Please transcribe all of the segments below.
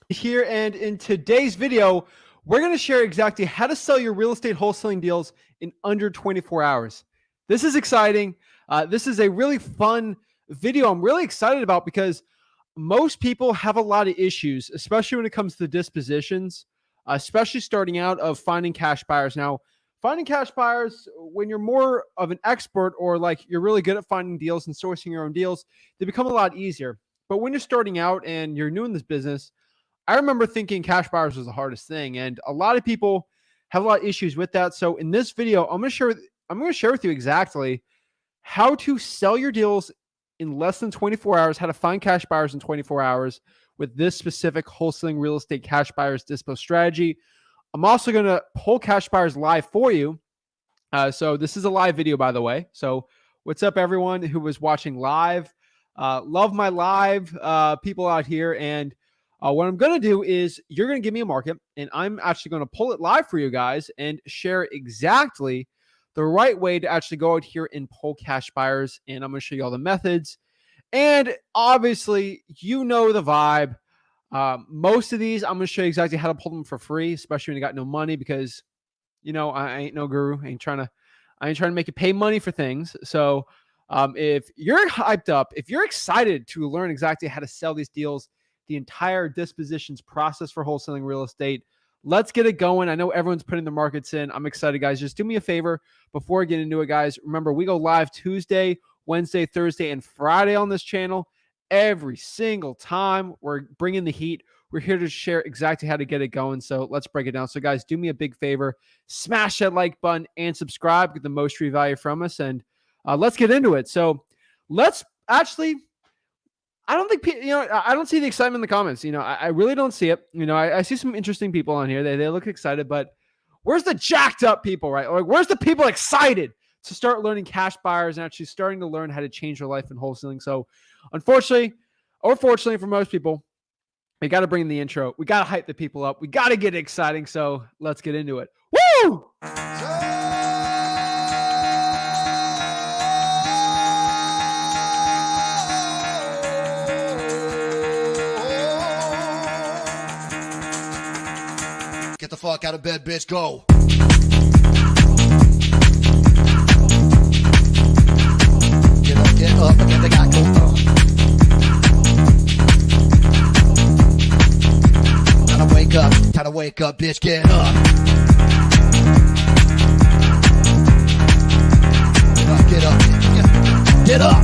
Here, and in today's video, we're going to share exactly how to sell your real estate wholesaling deals in under 24 hours. This is exciting. This is a really fun video I'm really excited about because most people have a lot of issues, especially when it comes to dispositions, especially starting out of finding cash buyers. Now, finding cash buyers, when you're more of an expert or like you're really good at finding deals and sourcing your own deals, they become a lot easier. But when you're starting out and you're new in this business, I remember thinking cash buyers was the hardest thing, and a lot of people have a lot of issues with that. So in this video, I'm going to share with you exactly how to sell your deals in less than 24 hours, how to find cash buyers in 24 hours with this specific wholesaling real estate cash buyers dispo strategy. I'm also going to pull cash buyers live for you. So this is a live video, by the way. So what's up, everyone who was watching live? Love my live people out here. And what I'm going to do is you're going to give me a market, and I'm actually going to pull it live for you guys and share exactly the right way to actually go out here and pull cash buyers. And I'm going to show you all the methods. And obviously, you know the vibe. Most of these, I'm going to show you exactly how to pull them for free, especially when you got no money, because, you know, I ain't no guru. I ain't trying to make you pay money for things. So if you're hyped up, if you're excited to learn exactly how to sell these deals, the entire dispositions process for wholesaling real estate, let's get it going. I know everyone's putting the markets in. I'm excited, guys. Just do me a favor before I get into it, guys. Remember, we go live Tuesday, Wednesday, Thursday, and Friday on this channel. Every single time we're bringing the heat. We're here to share exactly how to get it going. So let's break it down. So guys, do me a big favor. Smash that like button and subscribe. Get the most free value from us. And let's get into it. So let's actually... I don't think, I don't see the excitement in the comments. I really don't see it. I see some interesting people on here. They look excited, but where's the jacked up people, right? Like, where's the people excited to start learning cash buyers and actually starting to learn how to change their life in wholesaling? So unfortunately, or fortunately for most people, we got to bring in the intro. We got to hype the people up. We got to get it exciting. So let's get into it. Woo! Get the fuck out of bed, bitch, go. Get up, and get the guy go. Time to wake up, bitch, get up. Get up, get up.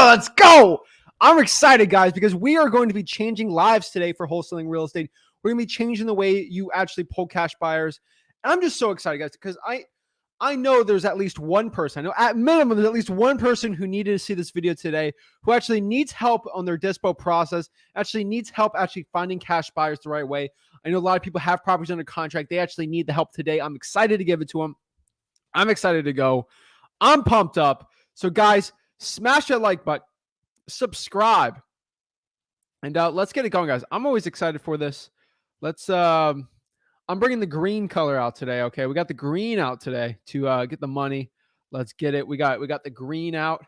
Let's go. I'm excited, guys, because we are going to be changing lives today for wholesaling real estate. We're going to be changing the way you actually pull cash buyers. And I'm just so excited, guys, because I know there's at least one person. I know at minimum there's at least one person who needed to see this video today who actually needs help on their dispo process, actually needs help actually finding cash buyers the right way. I know a lot of people have properties under contract. They actually need the help today. I'm excited to give it to them. I'm excited to go. I'm pumped up. So, guys, smash that like button, subscribe, and let's get it going, guys. I'm always excited for this. Let's I'm bringing the green color out today. Okay, we got the green out today to get the money. Let's get it. We got the green out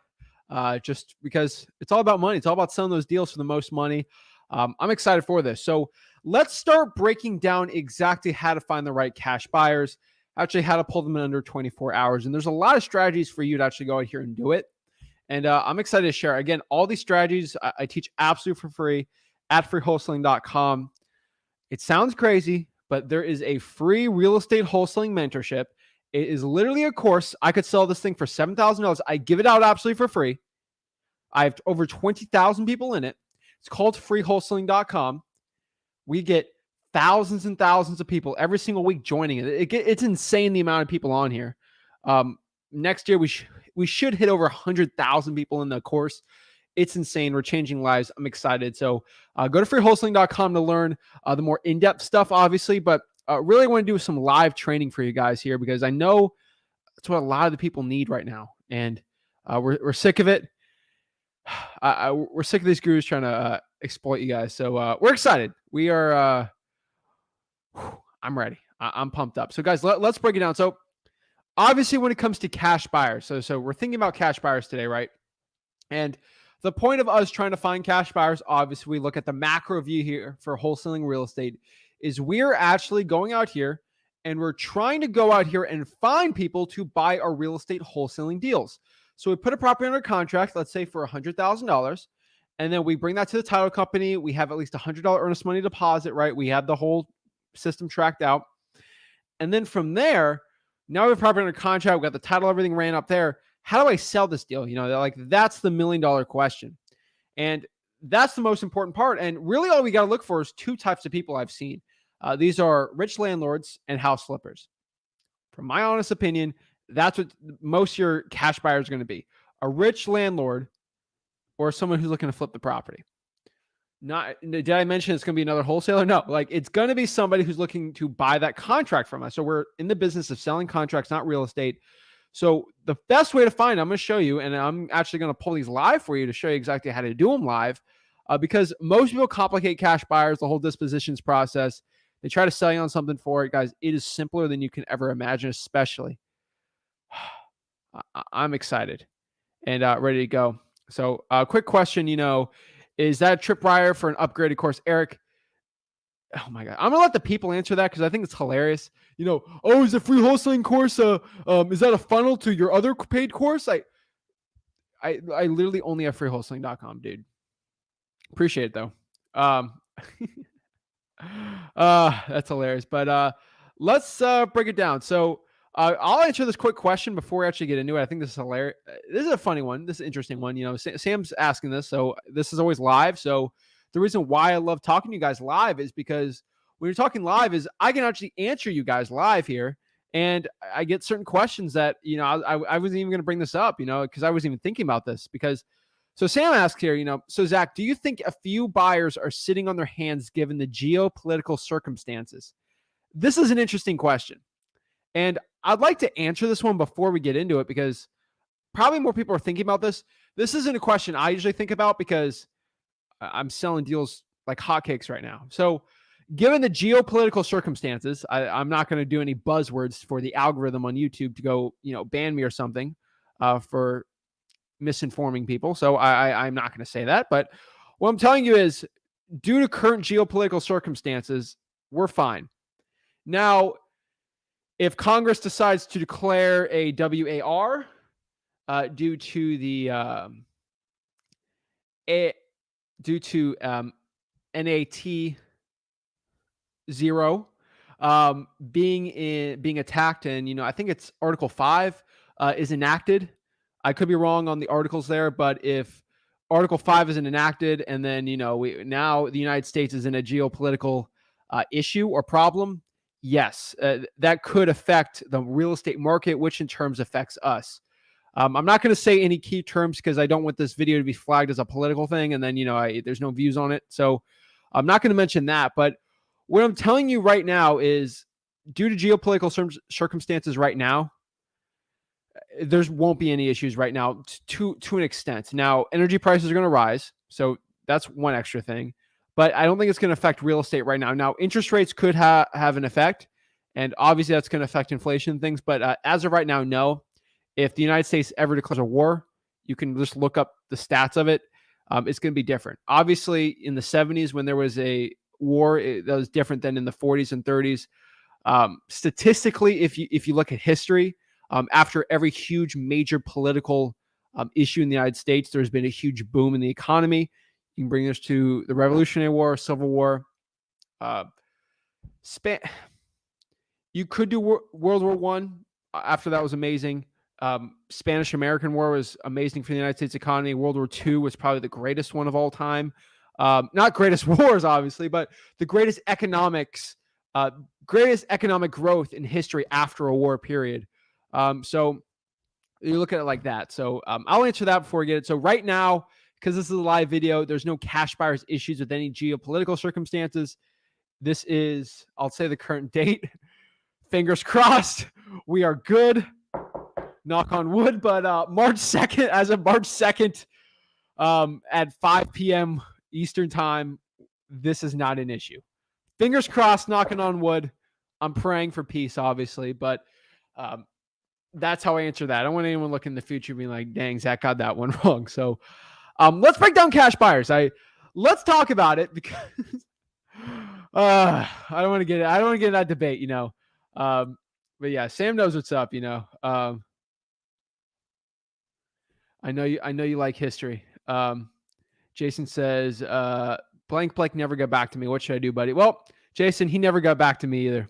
just because it's all about money. It's all about selling those deals for the most money. I'm excited for this. So let's start breaking down exactly how to find the right cash buyers, actually how to pull them in under 24 hours. And there's a lot of strategies for you to actually go out here and do it. And I'm excited to share. Again, all these strategies I teach absolutely for free at freewholesaling.com. It sounds crazy, but there is a free real estate wholesaling mentorship. It is literally a course. I could sell this thing for $7,000. I give it out absolutely for free. I have over 20,000 people in it. It's called freewholesaling.com. We get thousands and thousands of people every single week joining it. It's insane the amount of people on here. Next year, we should hit over 100,000 people in the course. It's insane. We're changing lives. I'm excited. So go to freewholesaling.com to learn the more in-depth stuff, obviously. But really want to do some live training for you guys here because I know That's what a lot of the people need right now. And we're sick of it. We're sick of these gurus trying to exploit you guys. So we're excited. We are, I'm ready. I'm pumped up. So guys, let's break it down. So obviously when it comes to cash buyers, so we're thinking about cash buyers today, right? And the point of us trying to find cash buyers, obviously we look at the macro view here for wholesaling real estate, is we're actually going out here and we're trying to go out here and find people to buy our real estate wholesaling deals. So we put a property under contract, let's say for $100,000, and then we bring that to the title company. We have at least $100 earnest money deposit, right? We have the whole system tracked out. And then from there, now we have property under contract. We got the title, everything ran up there. How do I sell this deal? That's the $1 million question. And that's the most important part. And really all we got to look for is two types of people I've seen. These are rich landlords and house flippers. From my honest opinion, that's what most of your cash buyers are going to be. A rich landlord or someone who's looking to flip the property. Did I mention it's going to be another wholesaler? No, it's going to be somebody who's looking to buy that contract from us. So we're in the business of selling contracts, not real estate. So the best way to find, I'm going to show you, and I'm actually going to pull these live for you to show you exactly how to do them live, because most people complicate cash buyers, the whole dispositions process. They try to sell you on something for it. Guys, it is simpler than you can ever imagine, especially. I'm excited and ready to go. So quick question, is that a tripwire for an upgraded course? Eric, oh my God. I'm going to let the people answer that because I think it's hilarious. Is a free wholesaling course, is that a funnel to your other paid course? I literally only have freewholesaling.com, dude. Appreciate it though. That's hilarious. But let's break it down. So I'll answer this quick question before we actually get into it. I think this is hilarious. This is a funny one. This is an interesting one. Sam's asking this, so this is always live. So the reason why I love talking to you guys live is because when you're talking live is I can actually answer you guys live here. And I get certain questions that, I wasn't even going to bring this up, because I wasn't even thinking about this so Sam asked here, so Zach, do you think a few buyers are sitting on their hands given the geopolitical circumstances? This is an interesting question. And I'd like to answer this one before we get into it because probably more people are thinking about this. This isn't a question I usually think about because I'm selling deals like hotcakes right now. So given the geopolitical circumstances, I'm not going to do any buzzwords for the algorithm on YouTube to go, ban me or something for misinforming people. So I'm not going to say that. But what I'm telling you is due to current geopolitical circumstances, we're fine. Now, if Congress decides to declare a WAR due to the NAT 0 being attacked, and I think it's Article 5 is enacted. I could be wrong on the articles there, but if Article 5 isn't enacted, and then now the United States is in a geopolitical issue or problem, yes, that could affect the real estate market, which in terms affects us. I'm not going to say any key terms because I don't want this video to be flagged as a political thing, and then there's no views on it, so I'm not going to mention that. But what I'm telling you right now is, due to geopolitical circumstances right now, there won't be any issues right now to an extent. Now, energy prices are going to rise, so that's one extra thing. But I don't think it's going to affect real estate right now. Now, interest rates could have an effect, and obviously that's going to affect inflation and things. But as of right now, no. If the United States ever declares a war, you can just look up the stats of it. It's going to be different. Obviously, in the 70s, when there was a war, that was different than in the 40s and 30s. Statistically, if you look at history, after every huge major political issue in the United States, there's been a huge boom in the economy. You can bring this to the Revolutionary War, Civil War. You could do World War I. After that was amazing. Spanish-American War was amazing for the United States economy. World War II was probably the greatest one of all time. Not greatest wars, obviously, but the greatest economic growth in history after a war period. So you look at it like that. So I'll answer that before we get it. So right now, because this is a live video, there's no cash buyers issues with any geopolitical circumstances. This is, I'll say, the current date. Fingers crossed, we are good. knock on wood, but March 2nd, as of March 2nd, at 5 p.m. Eastern time, this is not an issue. Fingers crossed, knocking on wood. I'm praying for peace, obviously, but that's how I answer that. I don't want anyone looking in the future being like, dang, Zach got that one wrong. So let's break down cash buyers. Let's talk about it because I don't want to get in that debate, you know. But yeah, Sam knows what's up, you know. I know you like history. Jason says, blank never got back to me. What should I do, buddy? Well, Jason, he never got back to me either.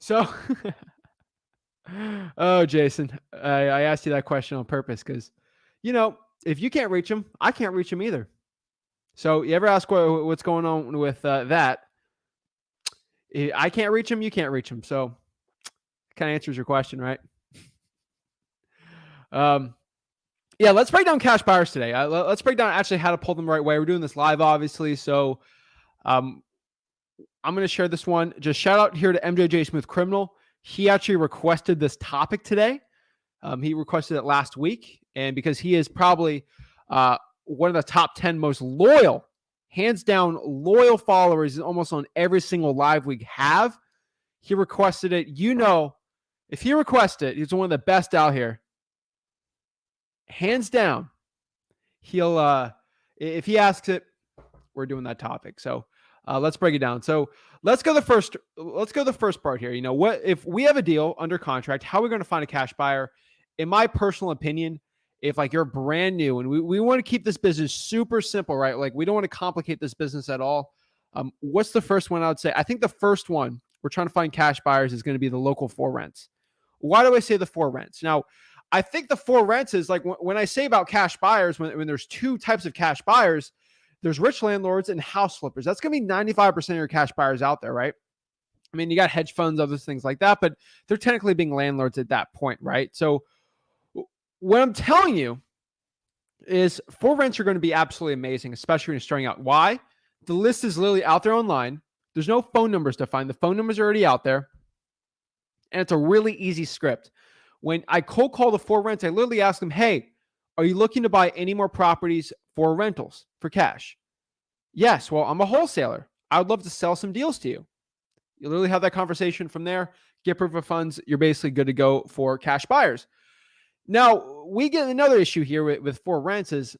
So, oh, Jason, I asked you that question on purpose because, you know, if you can't reach him, I can't reach him either. So you ever ask what's going on with that? I can't reach him. You can't reach him. So kind of answers your question, right? Yeah, let's break down cash buyers today. Let's break down actually how to pull them the right way. We're doing this live, obviously. So I'm going to share this one. Just shout out here to MJJ Smooth Criminal. He actually requested this topic today. He requested it last week. And because he is probably one of the top 10 most loyal, hands down loyal followers almost on every single live we have, he requested it. You know, if he requested it, he's one of the best out here. Hands down, he'll if he asks it, we're doing that topic. So let's break it down. So let's go the first part here. You know, what if we have a deal under contract? How are we going to find a cash buyer? In my personal opinion, if like you're brand new and we want to keep this business super simple, right? Like we don't want to complicate this business at all. What's the first one I would say? I think the first one we're trying to find cash buyers is going to be the local for rents. Why do I say the for rents? Now, I think the for rents is like when I say about cash buyers, when there's two types of cash buyers, there's rich landlords and house flippers. That's going to be 95% of your cash buyers out there, right? I mean, you got hedge funds, other things like that, but they're technically being landlords at that point, right? So what I'm telling you is for rents are going to be absolutely amazing, especially when you're starting out. Why? The list is literally out there online. There's no phone numbers to find. The phone numbers are already out there. And it's a really easy script. When I cold call the for rents, I literally ask them, hey, are you looking to buy any more properties for rentals for cash? Yes. Well, I'm a wholesaler. I would love to sell some deals to you. You literally have that conversation from there, get proof of funds. You're basically good to go for cash buyers. Now, we get another issue here with for rents is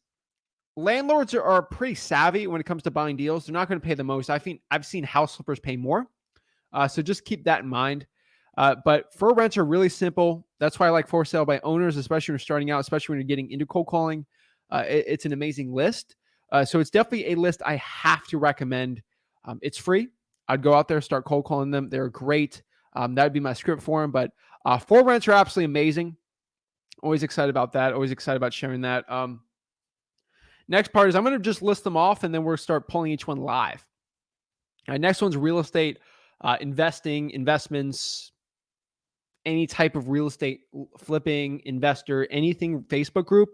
landlords are pretty savvy when it comes to buying deals. They're not going to pay the most. I think I've seen house flippers pay more. So just keep that in mind. But for rents are really simple. That's why I like for sale by owners, especially when you're starting out, especially when you're getting into cold calling. It's an amazing list. So it's definitely a list I have to recommend. It's free. I'd go out there, start cold calling them. They're great. That would be my script for them. But for rents are absolutely amazing. Always excited about that. Always excited about sharing that. Next part is I'm going to just list them off, and then we'll start pulling each one live. Next one's real estate, investing, investments, any type of real estate flipping, investor, anything Facebook group.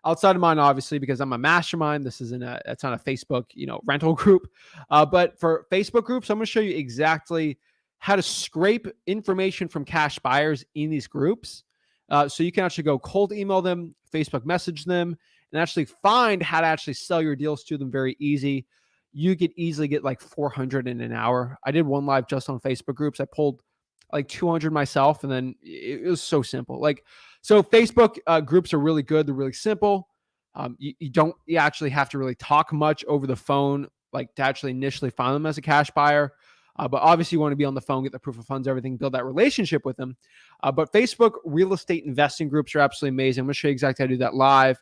Outside of mine, obviously, because I'm a mastermind. This isn't that's not a Facebook, rental group. But for Facebook groups, I'm going to show you exactly how to scrape information from cash buyers in these groups. So you can actually go cold email them, Facebook message them, and actually find how to actually sell your deals to them very easy. You could easily get like 400 in an hour. I did one live just on Facebook groups. I pulled like 200 myself, and then it was so simple. So Facebook groups are really good. They're really simple. You actually have to really talk much over the phone, like to actually initially find them as a cash buyer. But obviously you want to be on the phone, get the proof of funds, everything, build that relationship with them. But Facebook real estate investing groups are absolutely amazing. I'm going to show you exactly how to do that live.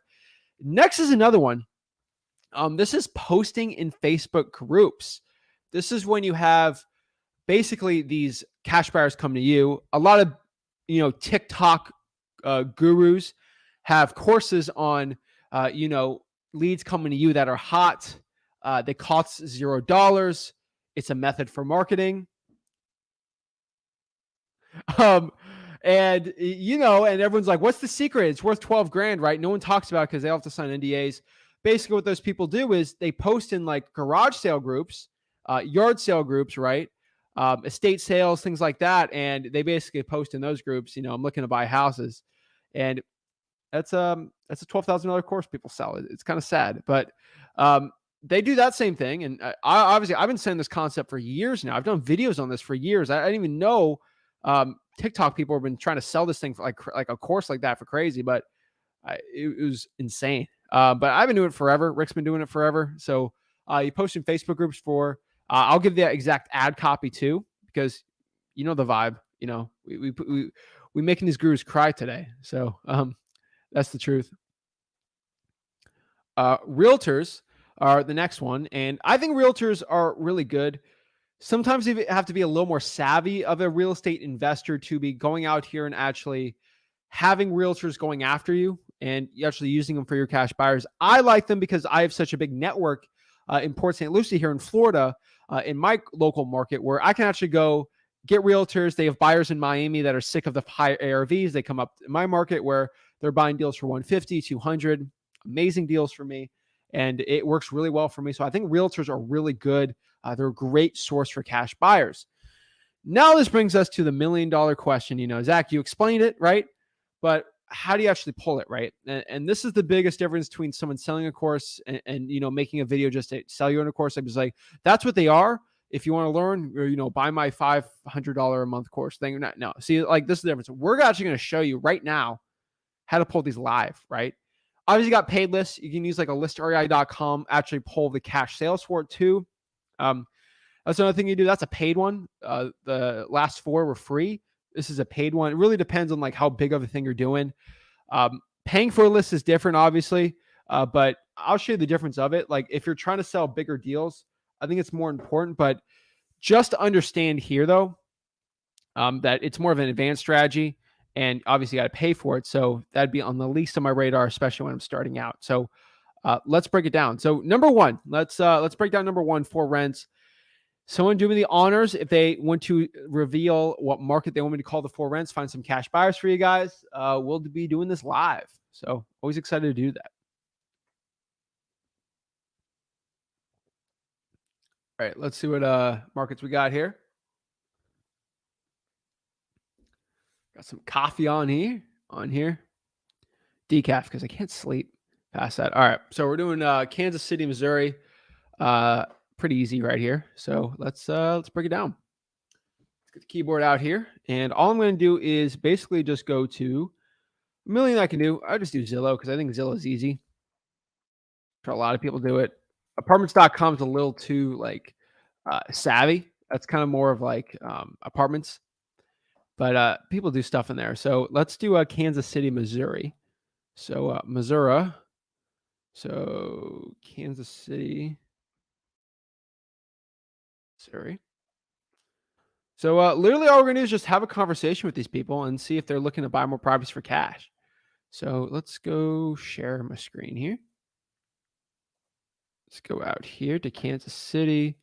Next is another one. This is posting in Facebook groups. This is when you have basically these cash buyers come to you. A lot of, TikTok gurus have courses on, leads coming to you that are hot. They cost $0. It's a method for marketing. And everyone's like, what's the secret? It's worth 12 grand, right? No one talks about it because they all have to sign NDAs. Basically what those people do is they post in like garage sale groups, yard sale groups, right? estate sales, things like that. And they basically post in those groups, I'm looking to buy houses. And that's a $12,000 course people sell. It's kind of sad, but they do that same thing. And I've been saying this concept for years now. I've done videos on this for years. I didn't even know TikTok people have been trying to sell this thing for like a course like that for crazy, but it was insane. But I've been doing it forever. Rick's been doing it forever. So you post in Facebook groups for. I'll give the exact ad copy too, because you know the vibe. We making these gurus cry today. So that's the truth. Realtors are the next one, and I think realtors are really good. Sometimes you have to be a little more savvy of a real estate investor to be going out here and actually having realtors going after you and you actually using them for your cash buyers. I like them because I have such a big network in Port St. Lucie here in Florida, in my local market, where I can actually go get realtors. They have buyers in Miami that are sick of the high ARVs. They come up in my market where they're buying deals for 150, 200, amazing deals for me. And it works really well for me. So I think realtors are really good. They're a great source for cash buyers. Now this brings us to the $1 million question. Zach, you explained it, right? But how do you actually pull it, right? And this is the biggest difference between someone selling a course and making a video just to sell you on a course. I was like, that's what they are. If you want to learn, or, buy my $500 a month course thing. No, see, like this is the difference. We're actually going to show you right now how to pull these live, right? Obviously, you got paid lists. You can use like a listrei.com, actually pull the cash sales for it too. That's another thing you do. That's a paid one. The last 4 were free. This is a paid one. It really depends on like how big of a thing you're doing. Paying for a list is different, obviously, but I'll show you the difference of it. Like if you're trying to sell bigger deals, I think it's more important. But just to understand here, though, that it's more of an advanced strategy, and obviously you got to pay for it. So that'd be on the least of my radar, especially when I'm starting out. So let's break it down. So number one, let's break down number one for rents. Someone do me the honors if they want to reveal what market they want me to call the for rents, find some cash buyers for you guys. We'll be doing this live. So always excited to do that. All right, let's see what markets we got here. Got some coffee on here. Decaf because I can't sleep past that. All right, so we're doing Kansas City, Missouri. Pretty easy right here. So let's break it down. Let's get the keyboard out here, and all I'm going to do is basically just go to $1 million. I can do. I just do Zillow because I think Zillow is easy. For a lot of people do it. Apartments.com is a little too savvy. That's kind of more of like apartments, but people do stuff in there. So let's do Kansas City, Missouri. So Missouri. So Kansas City, Missouri. So literally all we're going to do is just have a conversation with these people and see if they're looking to buy more properties for cash. So let's go share my screen here. Let's go out here to Kansas City.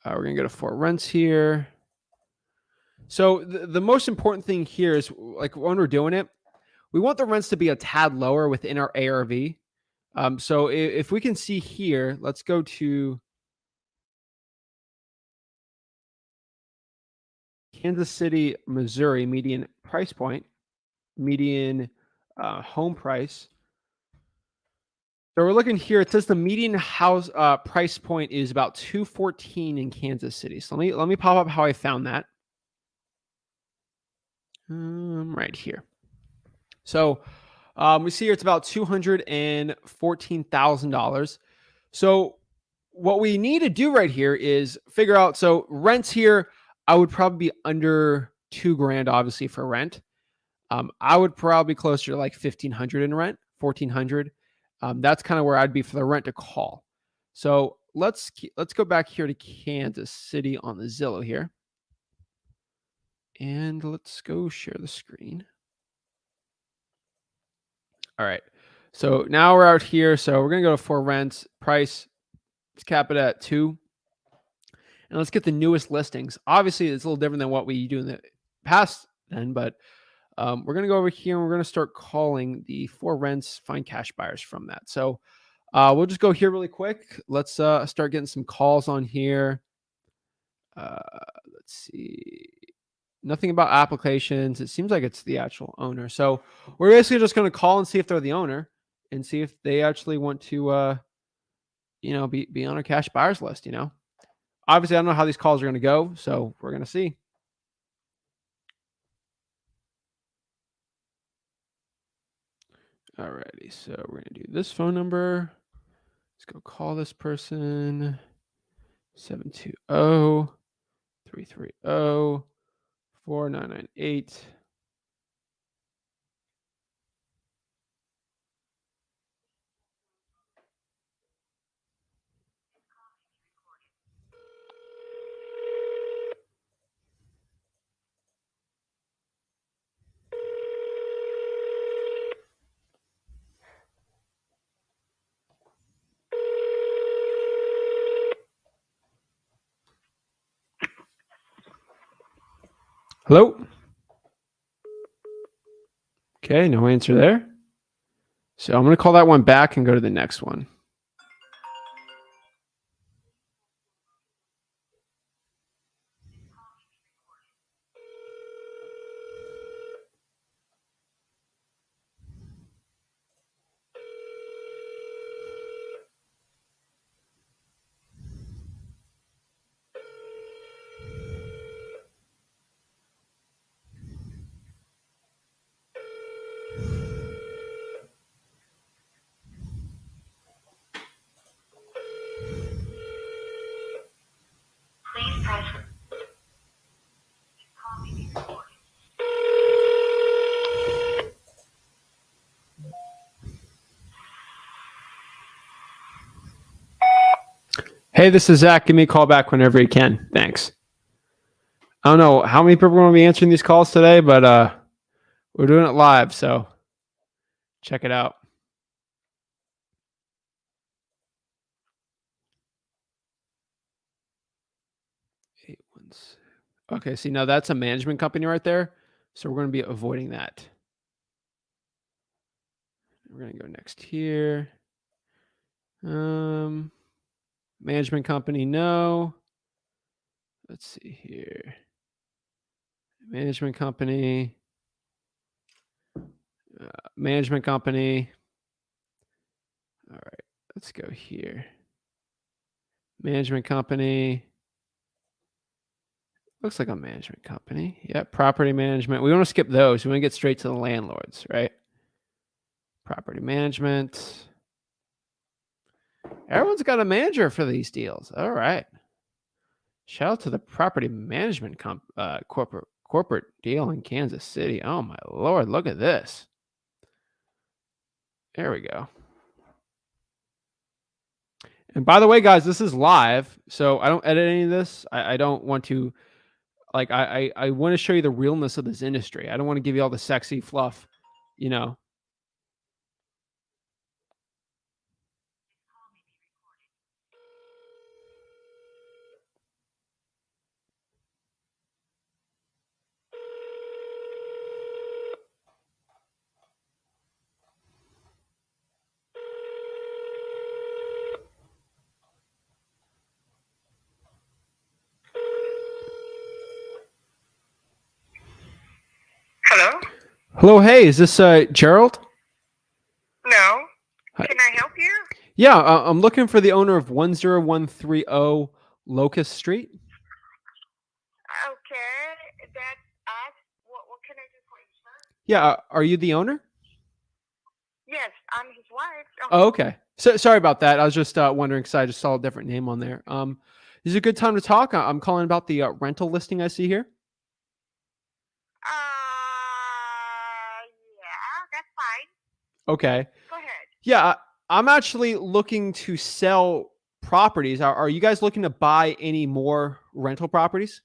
We're going to go to for rents here. So the most important thing here is like when we're doing it, we want the rents to be a tad lower within our ARV. So if we can see here, let's go to Kansas City, Missouri, median price point, median home price. So we're looking here. It says the median house price point is about $214 in Kansas City. So let me pop up how I found that. Right here. So we see here it's about $214,000. So what we need to do right here is figure out. So rents here, I would probably be under $2,000, obviously for rent. I would probably closer to like 1,500 in rent, 1,400. That's kind of where I'd be for the rent to call. So let's go back here to Kansas City on the Zillow here. And let's go share the screen. All right. So now we're out here. So we're going to go to for rents price. Let's cap it at 2. And let's get the newest listings. Obviously, it's a little different than what we do in the past then, but we're going to go over here and we're going to start calling the for rents, find cash buyers from that. So we'll just go here really quick. Let's start getting some calls on here. Let's see. Nothing about applications. It seems like it's the actual owner. So we're basically just going to call and see if they're the owner and see if they actually want to, be on our cash buyers list, Obviously, I don't know how these calls are going to go, so we're going to see. Alrighty, so we're going to do this phone number. Let's go call this person. 720-330-4998. Hello? Okay, no answer there. So I'm going to call that one back and go to the next one. Hey, this is Zach. Give me a call back whenever you can. Thanks. I don't know how many people are going to be answering these calls today, but we're doing it live, so check it out. 816. Okay, see, now that's a management company right there, so we're going to be avoiding that. We're going to go next here. Management company, no. Let's see here. Management company. Management company. All right, let's go here. Management company. Looks like a management company. Yep, property management. We want to skip those. We want to get straight to the landlords, right? Property management. Everyone's got a manager for these deals. All right. Shout out to the property management corporate deal in Kansas City. Oh my Lord, look at this. There we go. And by the way, guys, this is live, so I don't edit any of this. I don't want to, I want to show you the realness of this industry. I don't want to give you all the sexy fluff, Hello? Hello, hey, is this Gerald? No. Hi. Can I help you? Yeah, I'm looking for the owner of 10130 Locust Street. Okay, that's us. What can I do for you, sir? Yeah, are you the owner? Yes, I'm his wife. Oh, okay. So sorry about that. I was just wondering because I just saw a different name on there. Is it a good time to talk? I'm calling about the rental listing I see here. Yeah, that's fine. Okay. Go ahead. Yeah, I'm actually looking to sell properties. Are you guys looking to buy any more rental properties?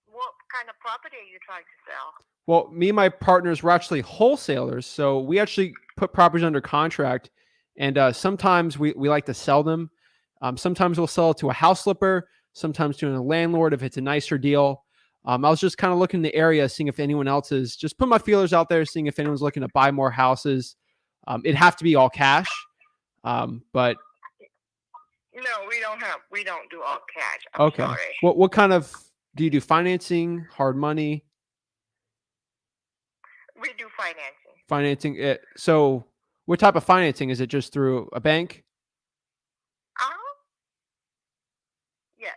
What kind of property are you trying to sell? Well, me and my partners were actually wholesalers, so we actually put properties under contract, and sometimes we like to sell them. Sometimes we'll sell it to a house flipper, sometimes to a landlord if it's a nicer deal. I was just kind of looking in the area, seeing if anyone else is, just put my feelers out there, seeing if anyone's looking to buy more houses. It'd have to be all cash, but No, we don't do all cash. I'm Okay. sorry. What kind of do you do? Financing, hard money, We do financing. financing? So what type of financing? Is it just through a bank? Uh-huh. Yes.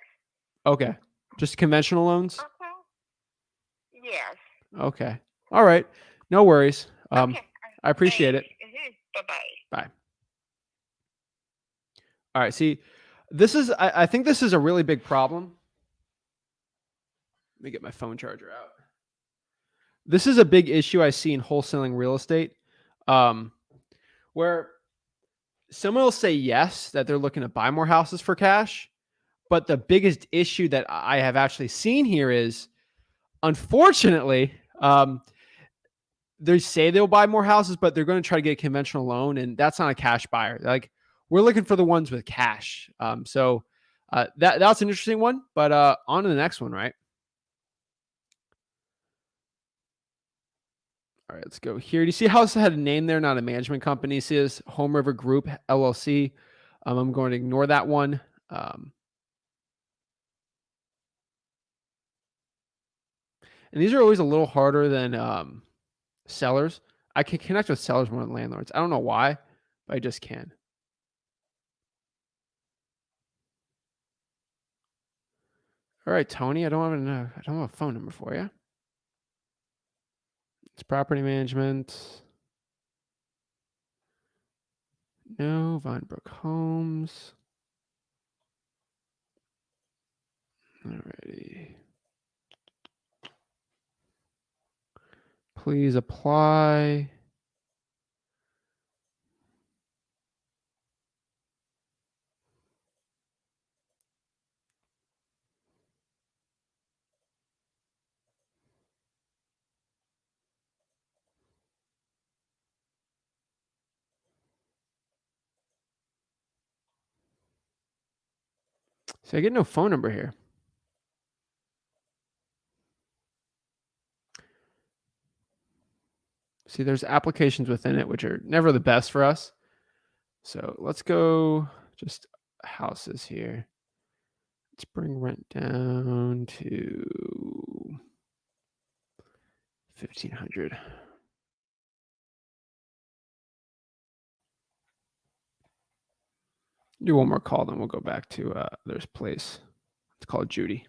Okay. Just conventional loans? Okay. Yes. Okay. All right. No worries. Okay. I appreciate it. Bye-bye. Bye. All right. See, I think this is a really big problem. Let me get my phone charger out. This is a big issue I see in wholesaling real estate, where someone will say yes, that they're looking to buy more houses for cash. But the biggest issue that I have actually seen here is, unfortunately, they say they'll buy more houses, but they're going to try to get a conventional loan, and that's not a cash buyer. Like, we're looking for the ones with cash. So that's an interesting one. But on to the next one, right? All right, let's go here. Do you see how it had a name there, not a management company? It says Home River Group LLC. I'm going to ignore that one. And these are always a little harder than sellers. I can connect with sellers more than landlords. I don't know why, but I just can. All right, Tony. I don't have a phone number for you. It's property management. No, Vinebrook Homes. Alrighty. Please apply. So I get no phone number here. See, there's applications within it, which are never the best for us. So let's go just houses here. Let's bring rent down to 1,500. Do one more call, then we'll go back to there's place. It's called Judy.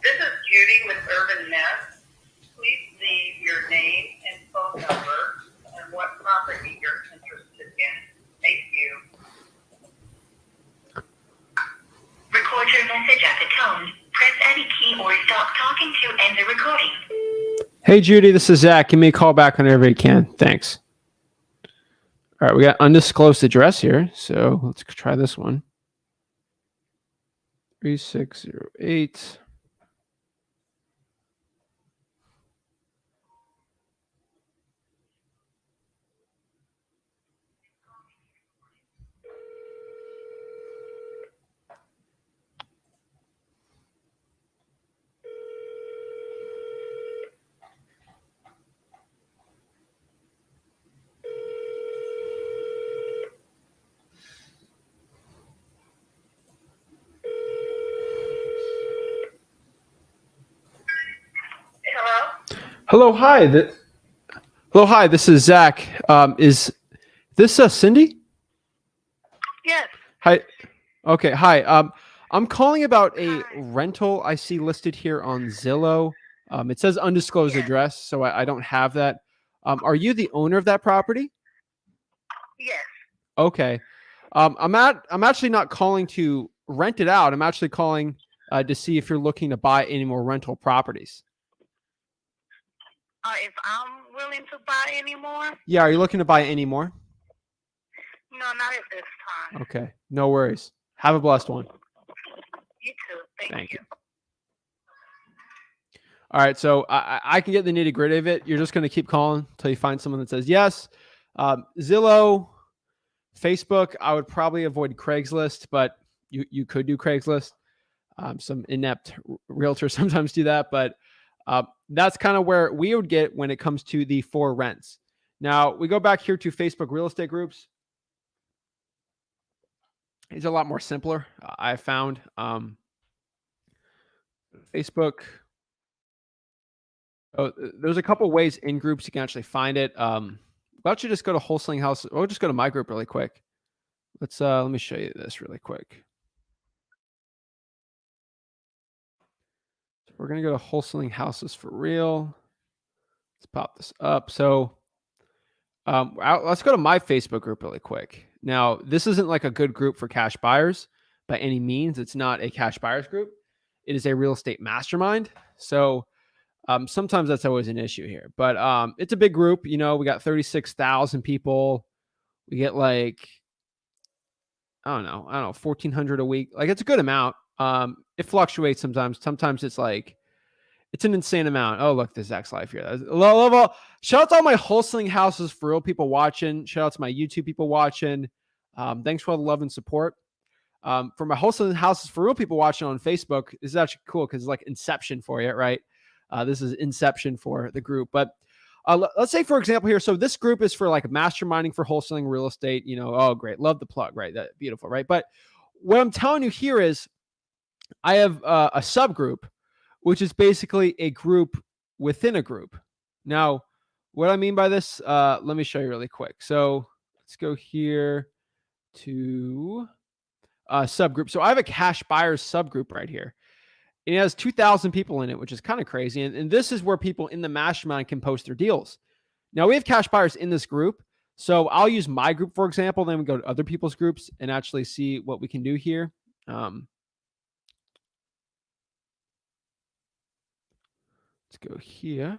This is Judy with Urban Nest. Please leave your name and phone number and what property you're interested in. Thank you. Record your message at the tone. Press any key or stop talking to end the recording. Hey, Judy, this is Zach. Give me a call back whenever you can. Thanks. All right, we got undisclosed address here, so let's try this one. 3608. Hello? Hello, hi. Hello, hi. This is Zach. Is this Cindy? Yes. Hi. Okay. Hi. I'm calling about a rental I see listed here on Zillow. It says undisclosed address, so I don't have that. Are you the owner of that property? Yes. Okay. I'm actually not calling to rent it out. I'm actually calling to see if you're looking to buy any more rental properties. If I'm willing to buy any more? Yeah, are you looking to buy any more? No, not at this time. Okay, no worries. Have a blessed one. You too. Thank you. All right, so I can get the nitty gritty of it. You're just going to keep calling until you find someone that says yes. Zillow, Facebook, I would probably avoid Craigslist, but you could do Craigslist. Some inept realtors sometimes do that, but that's kind of where we would get when it comes to the for rents. Now, we go back here to Facebook real estate groups. It's a lot more simpler, I found. Facebook. Oh, there's a couple ways in groups you can actually find it. Why don't you just go to Wholesaling House, or just go to my group really quick. Let me show you this really quick. So we're gonna go to Wholesaling Houses for Real. Let's pop this up. So let's go to my Facebook group really quick. Now, this isn't like a good group for cash buyers by any means. It's not a cash buyers group. It is a real estate mastermind. So sometimes that's always an issue here, but it's a big group. You know, we got 36,000 people. We get like, I don't know, 1,400 a week. Like, it's a good amount. It fluctuates sometimes. Sometimes it's like, it's an insane amount. Oh, look, there's Zach's life here. Shout out to all my Wholesaling Houses for Real people watching. Shout out to my YouTube people watching. Thanks for all the love and support. For my Wholesaling Houses for Real people watching on Facebook, this is actually cool because it's like Inception for you, right? This is Inception for the group. But let's say, for example, here, so this group is for like masterminding for wholesaling real estate. You know, oh, great. Love the plug, right? That beautiful, right? But what I'm telling you here is I have a subgroup, which is basically a group within a group. Now, what I mean by this, let me show you really quick. So let's go here to subgroup. So I have a cash buyers subgroup right here. It has 2,000 people in it, which is kind of crazy. And this is where people in the mastermind can post their deals. Now, we have cash buyers in this group. So I'll use my group, for example. Then we go to other people's groups and actually see what we can do here. Let's go here.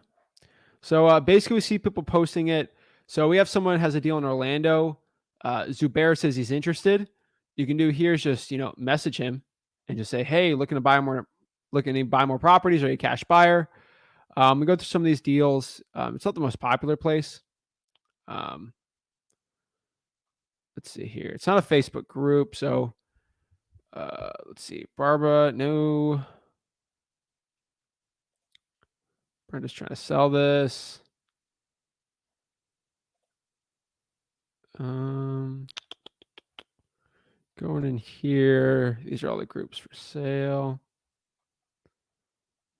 So basically, we see people posting it. So we have someone has a deal in Orlando. Zubair says he's interested. You can do here is just, you know, message him and just say, hey, looking to buy more properties, or a cash buyer. We go through some of these deals. It's not the most popular place. Let's see here. It's not a Facebook group. So let's see. Barbara, no. Brenda's trying to sell this. Going in here. These are all the groups for sale.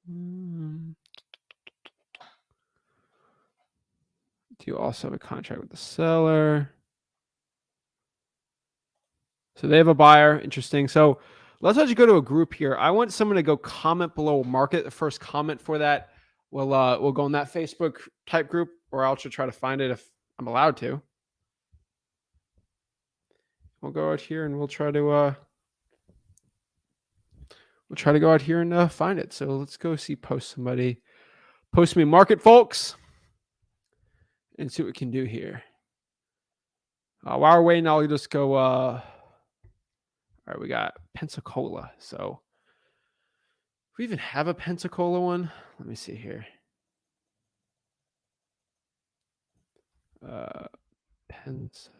Do you also have a contract with the seller? So they have a buyer. Interesting. So let's actually go to a group here. I want someone to go comment below, market the first comment for that. We'll go in that Facebook type group, or I'll try to find it if I'm allowed to. We'll go out here and we'll try to go out here and find it. So let's go see post somebody. Post me market, folks, and see what we can do here. While we're waiting, I'll just go. All right, we got Pensacola. So if we even have a Pensacola one, let me see here. Pensacola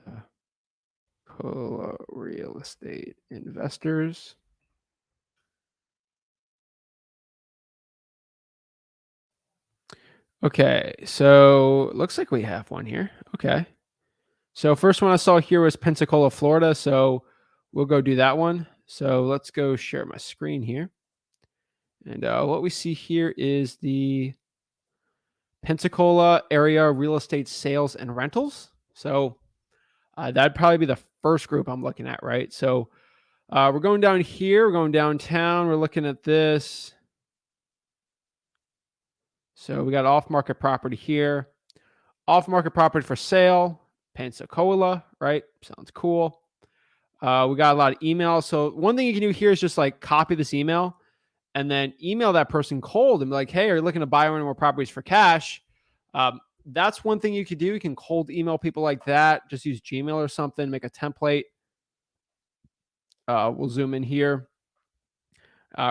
real estate investors. Okay, so looks like we have one here. Okay. So first one I saw here was Pensacola, Florida. So we'll go do that one. So let's go share my screen here. And what we see here is the Pensacola area real estate sales and rentals. So that'd probably be the first group I'm looking at, right? So we're going down here. We're going downtown. We're looking at this. So we got off-market property here. Off-market property for sale, Pensacola, right? Sounds cool. We got a lot of emails. So one thing you can do here is just like copy this email and then email that person cold and be like, hey, are you looking to buy any more properties for cash? That's one thing you could do. You can cold email people like that. Just use Gmail or something, make a template. We'll zoom in here.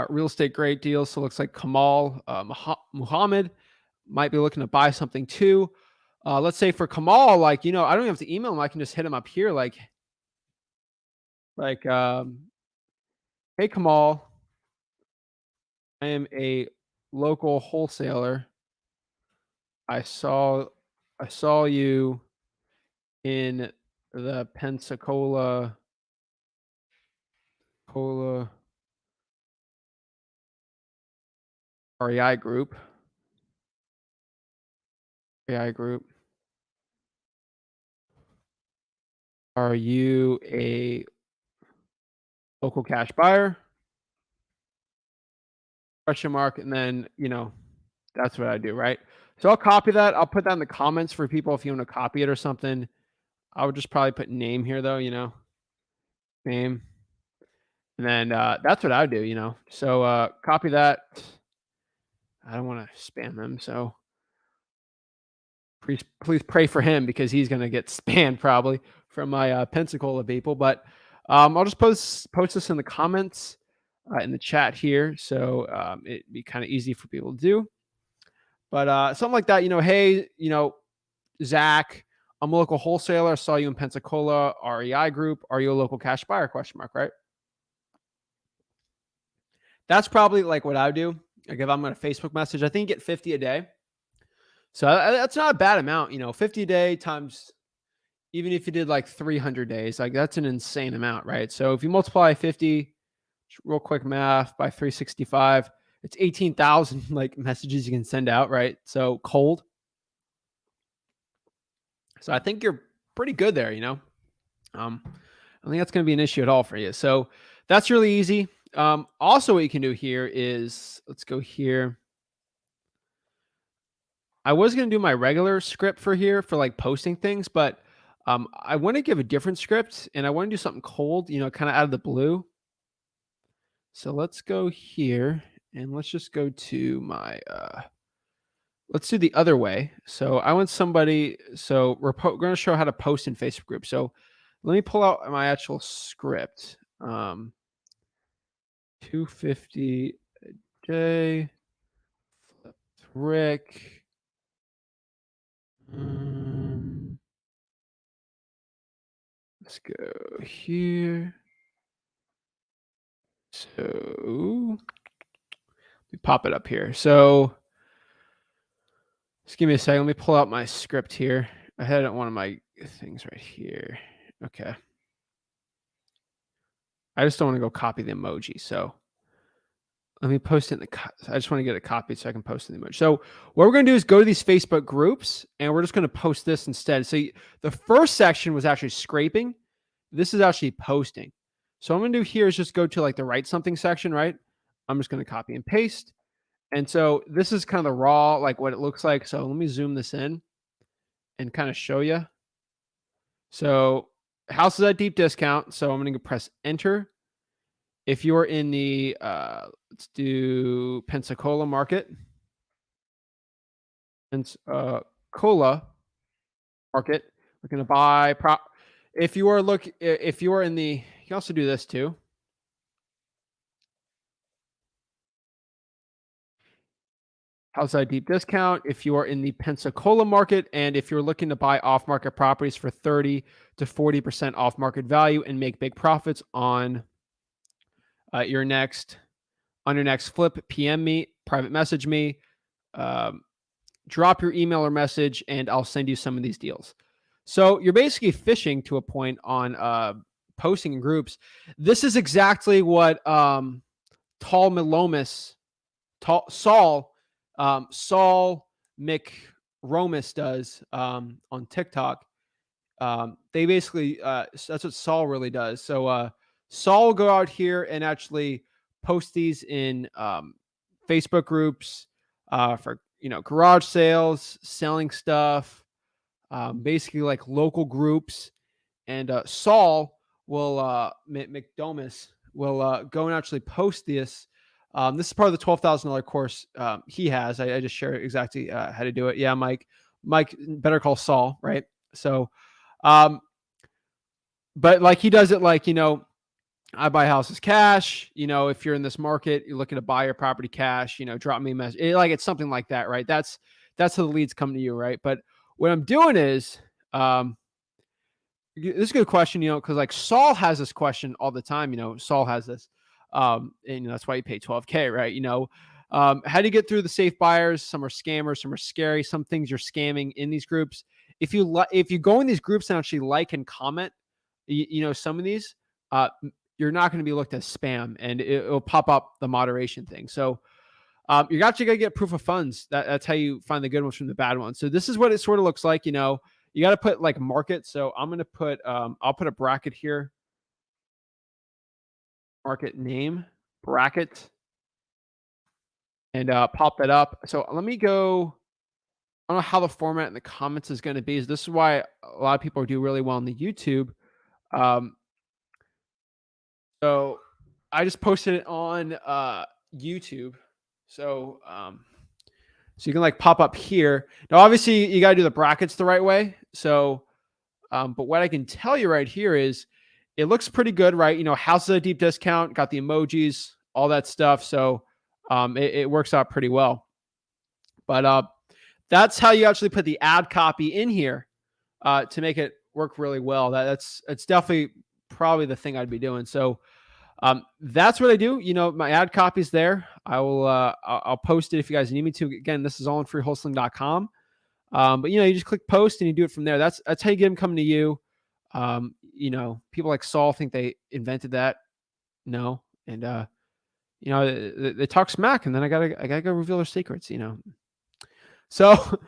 Real estate great deals. So it looks like Kamal Muhammad might be looking to buy something too. Let's say for Kamal, like, I don't even have to email him. I can just hit him up here like, hey, Kamal, I am a local wholesaler. I saw you in the Pensacola REI group. Are you a local cash buyer? Question mark. And then, that's what I do, right? So I'll copy that. I'll put that in the comments for people if you want to copy it or something. I would just probably put name here though, name. And then that's what I would do, So copy that. I don't want to spam them. So please pray for him because he's going to get spammed probably from my Pensacola people. But I'll just post this in the comments in the chat here. So it'd be kind of easy for people to do. But something like that, hey, Zach, I'm a local wholesaler. I saw you in Pensacola REI group. Are you a local cash buyer? Question mark, right? That's probably like what I would do. Like if I'm going to Facebook message, I think you get 50 a day. So that's not a bad amount, 50 a day times, even if you did like 300 days, like that's an insane amount, right? So if you multiply 50, real quick math, by 365, it's 18,000 like messages you can send out, right? So cold. So I think you're pretty good there, I don't think that's going to be an issue at all for you. So that's really easy. Also what you can do here is, let's go here. I was going to do my regular script for here for like posting things, but I want to give a different script and I want to do something cold, kind of out of the blue. So let's go here and let's just go to my, let's do the other way. So I want somebody, so we're going to show how to post in Facebook groups. So let me pull out my actual script. 250 a day, flip Rick. Let's go here. So we pop it up here. So just give me a second. Let me pull out my script here. I had one of my things right here. Okay. I just don't want to go copy the emoji. So let me post it in the, I just want to get a copy so I can post in the emoji. So what we're going to do is go to these Facebook groups and we're just going to post this instead. So the first section was actually scraping. This is actually posting. So what I'm going to do here is just go to like the write something section, right? I'm just going to copy and paste. And so this is kind of the raw, like what it looks like. So let me zoom this in and kind of show you. So house is at deep discount. So I'm going to press enter. If you're in the, let's do Pensacola market. Pensacola market. We're going to buy if you are in the, you can also do this too. House at deep discount. If you are in the Pensacola market and if you're looking to buy off-market properties for 30 to 40% off-market value and make big profits on your next flip, PM me, private message me, drop your email or message, and I'll send you some of these deals. So you're basically fishing to a point on posting in groups. This is exactly what Saul McRomas does on TikTok. They basically that's what Saul really does. So Saul will go out here and actually post these in Facebook groups for garage sales, selling stuff, basically like local groups. And Saul will McDomas will go and actually post this This is part of the $12,000 course he has. I just share exactly how to do it. Yeah, Mike, better call Saul, right? So, but like he does it like, I buy houses cash. If you're in this market, you're looking to buy your property cash, drop me a message. It's something like that, right? That's how the leads come to you, right? But what I'm doing is, this is a good question, because like Saul has this question all the time. Saul has this, and that's why you pay $12K, right? How do you get through the safe buyers? Some are scammers, some are scary. Some things you're scamming in these groups. If you go in these groups and actually like and comment, some of these, you're not going to be looked as spam, and it'll pop up the moderation thing. So you're actually going to get proof of funds. That's how you find the good ones from the bad ones. So this is what it sort of looks like. You got to put like market. So I'm going to put, I'll put a bracket here. Market name, bracket, and pop that up. So let me go. I don't know how the format in the comments is going to be. This is why a lot of people do really well on the YouTube. So I just posted it on YouTube. So so you can like pop up here. Now, obviously, you got to do the brackets the right way. So, but what I can tell you right here is it looks pretty good, right? House is a deep discount, got the emojis, all that stuff. So it works out pretty well. But that's how you actually put the ad copy in here to make it work really well. It's definitely probably the thing I'd be doing. So that's what I do. My ad copy's there. I'll post it if you guys need me to. Again, this is all on freewholesaling.com. But you just click post and you do it from there. That's how you get them coming to you. People like Saul think they invented that. No. And they talk smack, and then I gotta go reveal their secrets, So,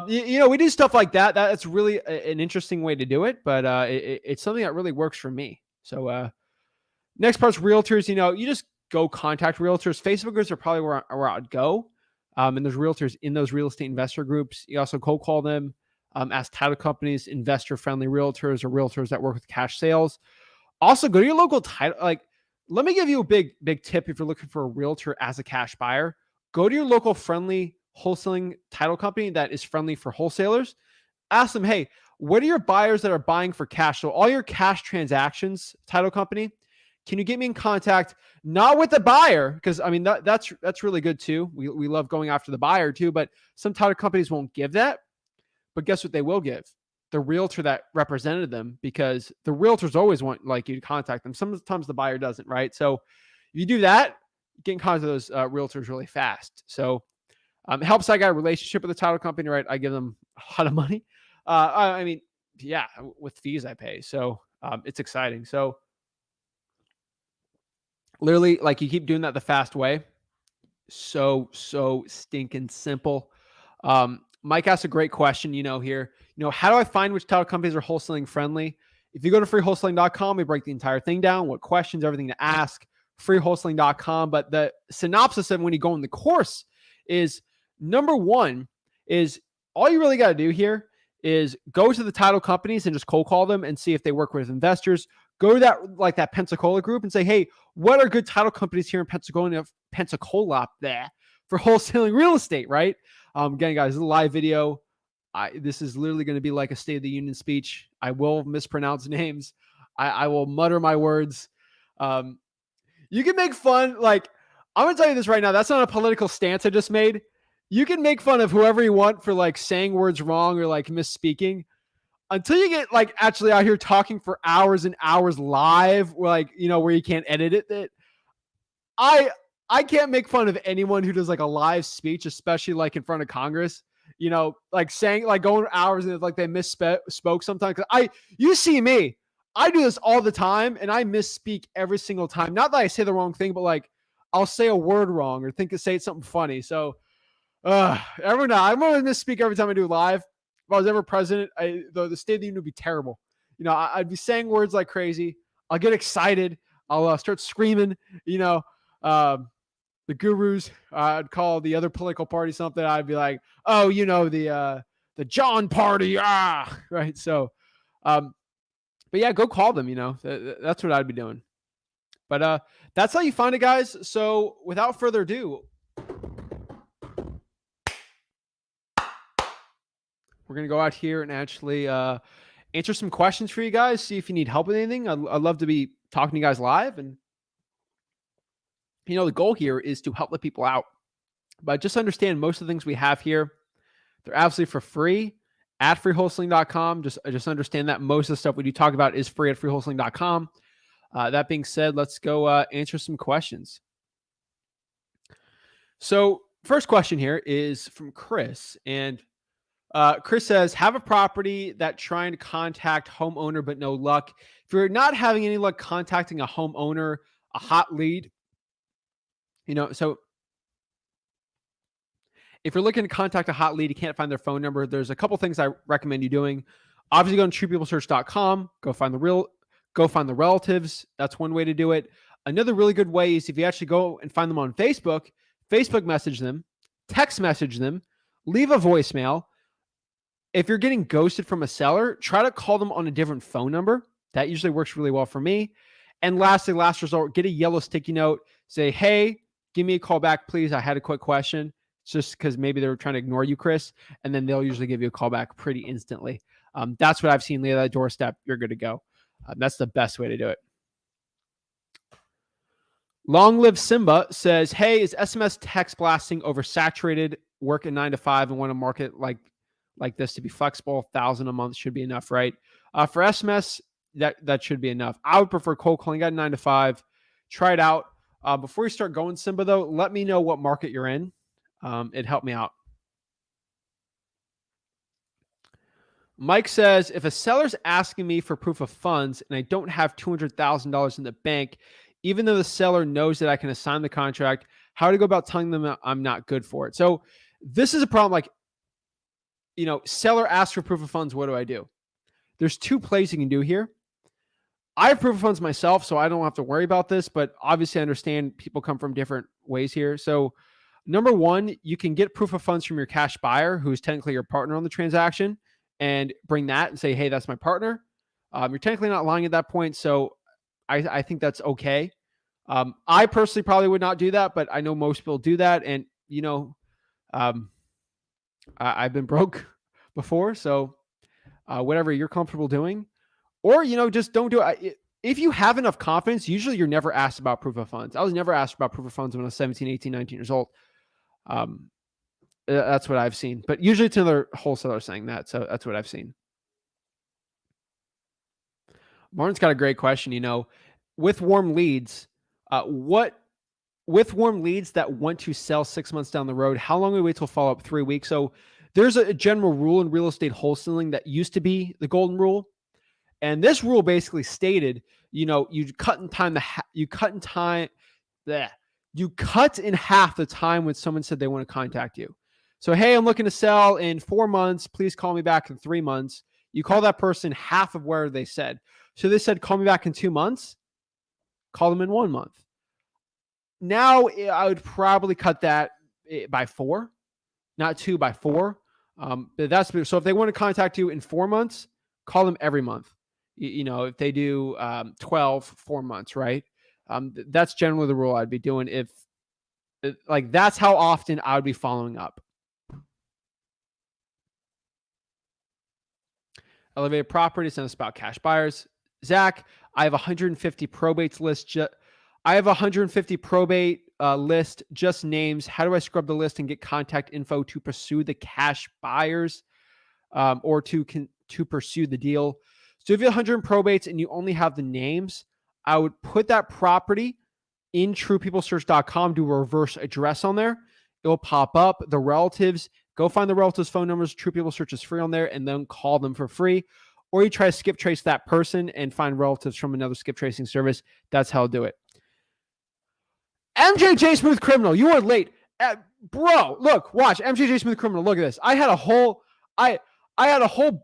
we do stuff like that. That's really an interesting way to do it, but it's something that really works for me. So, next part's realtors. You just go contact realtors. Facebook groups are probably where I'd go. And there's realtors in those real estate investor groups. You also cold call them, ask title companies, investor-friendly realtors, or realtors that work with cash sales. Also, go to your local title. Like, let me give you a big tip if you're looking for a realtor as a cash buyer. Go to your local friendly wholesaling title company that is friendly for wholesalers. Ask them, hey, what are your buyers that are buying for cash? So all your cash transactions, title company, can you get me in contact, not with the buyer? Because I mean, that's really good too. We love going after the buyer too, but some title companies won't give that. But guess what they will give? The realtor that represented them, because the realtors always want like you to contact them. Sometimes the buyer doesn't, right? So if you do that, get in contact with those realtors really fast. So it helps. I got a relationship with the title company, right? I give them a lot of money. I mean, yeah, with fees I pay. So it's exciting. So literally, like, you keep doing that the fast way. So stinking simple. Mike asked a great question, here. How do I find which title companies are wholesaling friendly? If you go to freewholesaling.com, we break the entire thing down, what questions, everything to ask, freewholesaling.com. But the synopsis of when you go in the course is, number one is all you really got to do here is go to the title companies and just cold call them and see if they work with investors. Go to that Pensacola group and say, hey, what are good title companies here in Pensacola there for wholesaling real estate, right? Again, guys, this is a live video. This is literally going to be like a State of the Union speech. I will mispronounce names. I will mutter my words. You can make fun. Like, I'm going to tell you this right now. That's not a political stance I just made. You can make fun of whoever you want for like saying words wrong or like misspeaking, until you get like actually out here talking for hours and hours live, like, where you can't edit it. That I can't make fun of anyone who does like a live speech, especially like in front of Congress, like saying, like, going hours and like they misspoke sometimes. You see me, I do this all the time and I misspeak every single time. Not that I say the wrong thing, but like I'll say a word wrong or say something funny. So I'm going to misspeak every time I do live. If I was ever president, the State of the Union would be terrible. I'd be saying words like crazy. I'll get excited. I'll start screaming, the gurus. I'd call the other political party something. I'd be like, oh, the John party. Right. So, but yeah, go call them, that's what I'd be doing. But that's how you find it, guys. So without further ado, we're going to go out here and actually answer some questions for you guys, see if you need help with anything. I'd love to be talking to you guys live. And, the goal here is to help the people out. But just understand most of the things we have here, they're absolutely for free at freewholesaling.com. Just understand that most of the stuff we do talk about is free at freewholesaling.com. That being said, let's go answer some questions. So first question here is from Chris. And Chris says, have a property that trying to contact homeowner, but no luck. If you're not having any luck contacting a homeowner, a hot lead, so if you're looking to contact a hot lead, you can't find their phone number, there's a couple things I recommend you doing. Obviously, go to truepeoplesearch.com, go find the relatives. That's one way to do it. Another really good way is if you actually go and find them on Facebook message them, text message them, leave a voicemail. If you're getting ghosted from a seller, try to call them on a different phone number. That usually works really well for me. And lastly, last resort, get a yellow sticky note. Say, hey, give me a call back, please. I had a quick question. It's just because maybe they were trying to ignore you, Chris. And then they'll usually give you a call back pretty instantly. That's what I've seen. Lay that doorstep. You're good to go. That's the best way to do it. Long Live Simba says, hey, is SMS text blasting oversaturated? Work at 9 to 5 and want a market like this to be flexible. 1,000 a month should be enough, right? For SMS, that should be enough. I would prefer cold calling at 9 to 5. Try it out. Before you start going, Simba, though, let me know what market you're in. It helped me out. Mike says, if a seller's asking me for proof of funds and I don't have $200,000 in the bank, even though the seller knows that I can assign the contract, how to go about telling them I'm not good for it? So this is a problem. Like, seller asks for proof of funds. What do I do? There's two plays you can do here. I have proof of funds myself, so I don't have to worry about this, but obviously I understand people come from different ways here. So number one, you can get proof of funds from your cash buyer, who's technically your partner on the transaction, and bring that and say, hey, that's my partner. You're technically not lying at that point. So I think that's okay. I personally probably would not do that, but I know most people do that. And, I've been broke before. So whatever you're comfortable doing, or, just don't do it. If you have enough confidence, usually you're never asked about proof of funds. I was never asked about proof of funds when I was 17, 18, 19 years old. That's what I've seen, but usually it's another wholesaler saying that. So that's what I've seen. Martin's got a great question. With warm leads, with warm leads that want to sell 6 months down the road, how long do we wait till follow up? 3 weeks. So there's a general rule in real estate wholesaling that used to be the golden rule. And this rule basically stated, you cut in half the time when someone said they want to contact you. So, hey, I'm looking to sell in 4 months. Please call me back in 3 months. You call that person half of where they said. So they said, call me back in 2 months. Call them in 1 month. Now I would probably cut that by 4, not 2, by 4. But so if they want to contact you in 4 months, call them every month. If they do 12, 4 months, right? That's generally the rule I'd be doing. That's how often I would be following up. Elevated Properties, and it's about cash buyers. Zach, I have 150 probates list. I have 150 probate list, just names. How do I scrub the list and get contact info to pursue the cash buyers or to pursue the deal? So if you have 100 probates and you only have the names, I would put that property in truepeoplesearch.com, do a reverse address on there. It will pop up the relatives. Go find the relatives' phone numbers. True People Search is free on there, and then call them for free. Or you try to skip trace that person and find relatives from another skip tracing service. That's how I'll do it. MJJ Smooth Criminal, you are late. Bro, look, watch. MJJ Smooth Criminal, look at this. I had a whole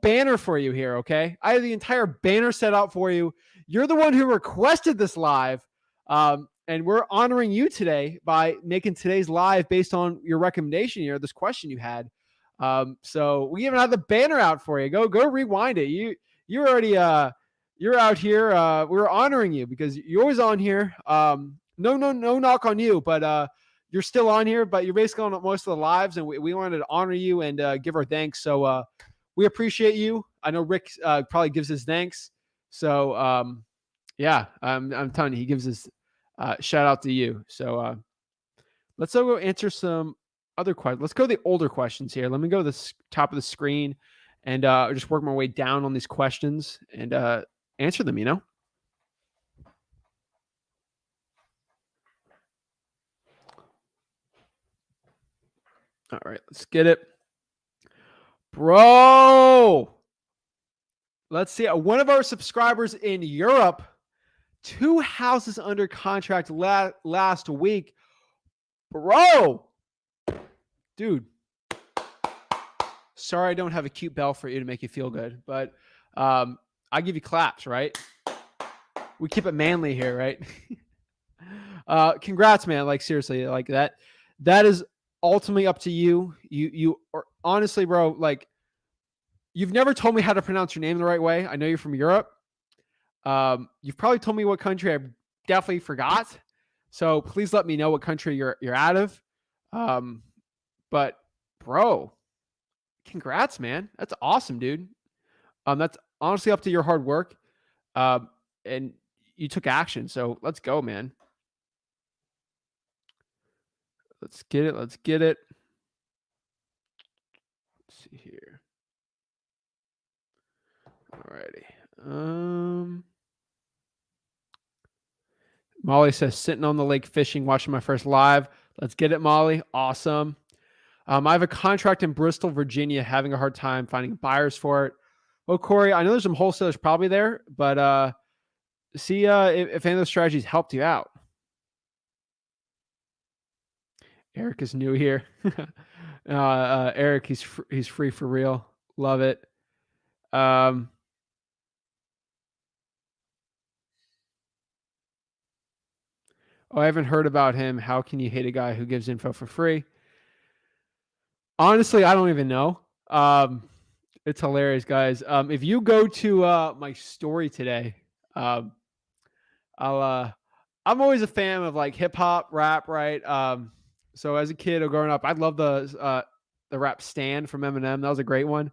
banner for you here, okay? I had the entire banner set out for you. You're the one who requested this live. And we're honoring you today by making today's live based on your recommendation here, this question you had. So we even have the banner out for you. Go rewind it. You already you're out here. We're honoring you because you're always on here. No knock on you, but you're still on here, but you're basically on most of the lives, and we wanted to honor you and give our thanks. So we appreciate you. I know Rick probably gives his thanks. So yeah, I'm telling you, he gives his shout out to you. So let's go answer some other questions. Let's go to the older questions here. Let me go to the top of the screen and just work my way down on these questions and answer them, you know? All right, let's get it. Bro, let's see. One of our subscribers in Europe, 2 houses under contract last week. Bro, dude, sorry I don't have a cute bell for you to make you feel good, but I give you claps, right? We keep it manly here, right? Congrats, man. Like seriously, like that is ultimately up to you. You are honestly, bro, like you've never told me how to pronounce your name the right way. I know you're from Europe. You've probably told me what country I definitely forgot. So please let me know what country you're out of. But bro, congrats, man. That's awesome, dude. That's honestly up to your hard work. And you took action. So let's go, man. Let's get it. Let's get it. Let's see here. Alrighty. Molly says, sitting on the lake fishing, watching my first live. Let's get it, Molly. Awesome. I have a contract in Bristol, Virginia, having a hard time finding buyers for it. Oh, Corey, I know there's some wholesalers probably there, but see if any of those strategies helped you out. Eric is new here. Eric, he's free for real. Love it. Oh, I haven't heard about him. How can you hate a guy who gives info for free? Honestly, I don't even know. It's hilarious, guys. If you go to my story today, I'm always a fan of like hip hop, rap, right? So as a kid or growing up, I love the rap Stand from Eminem. That was a great one.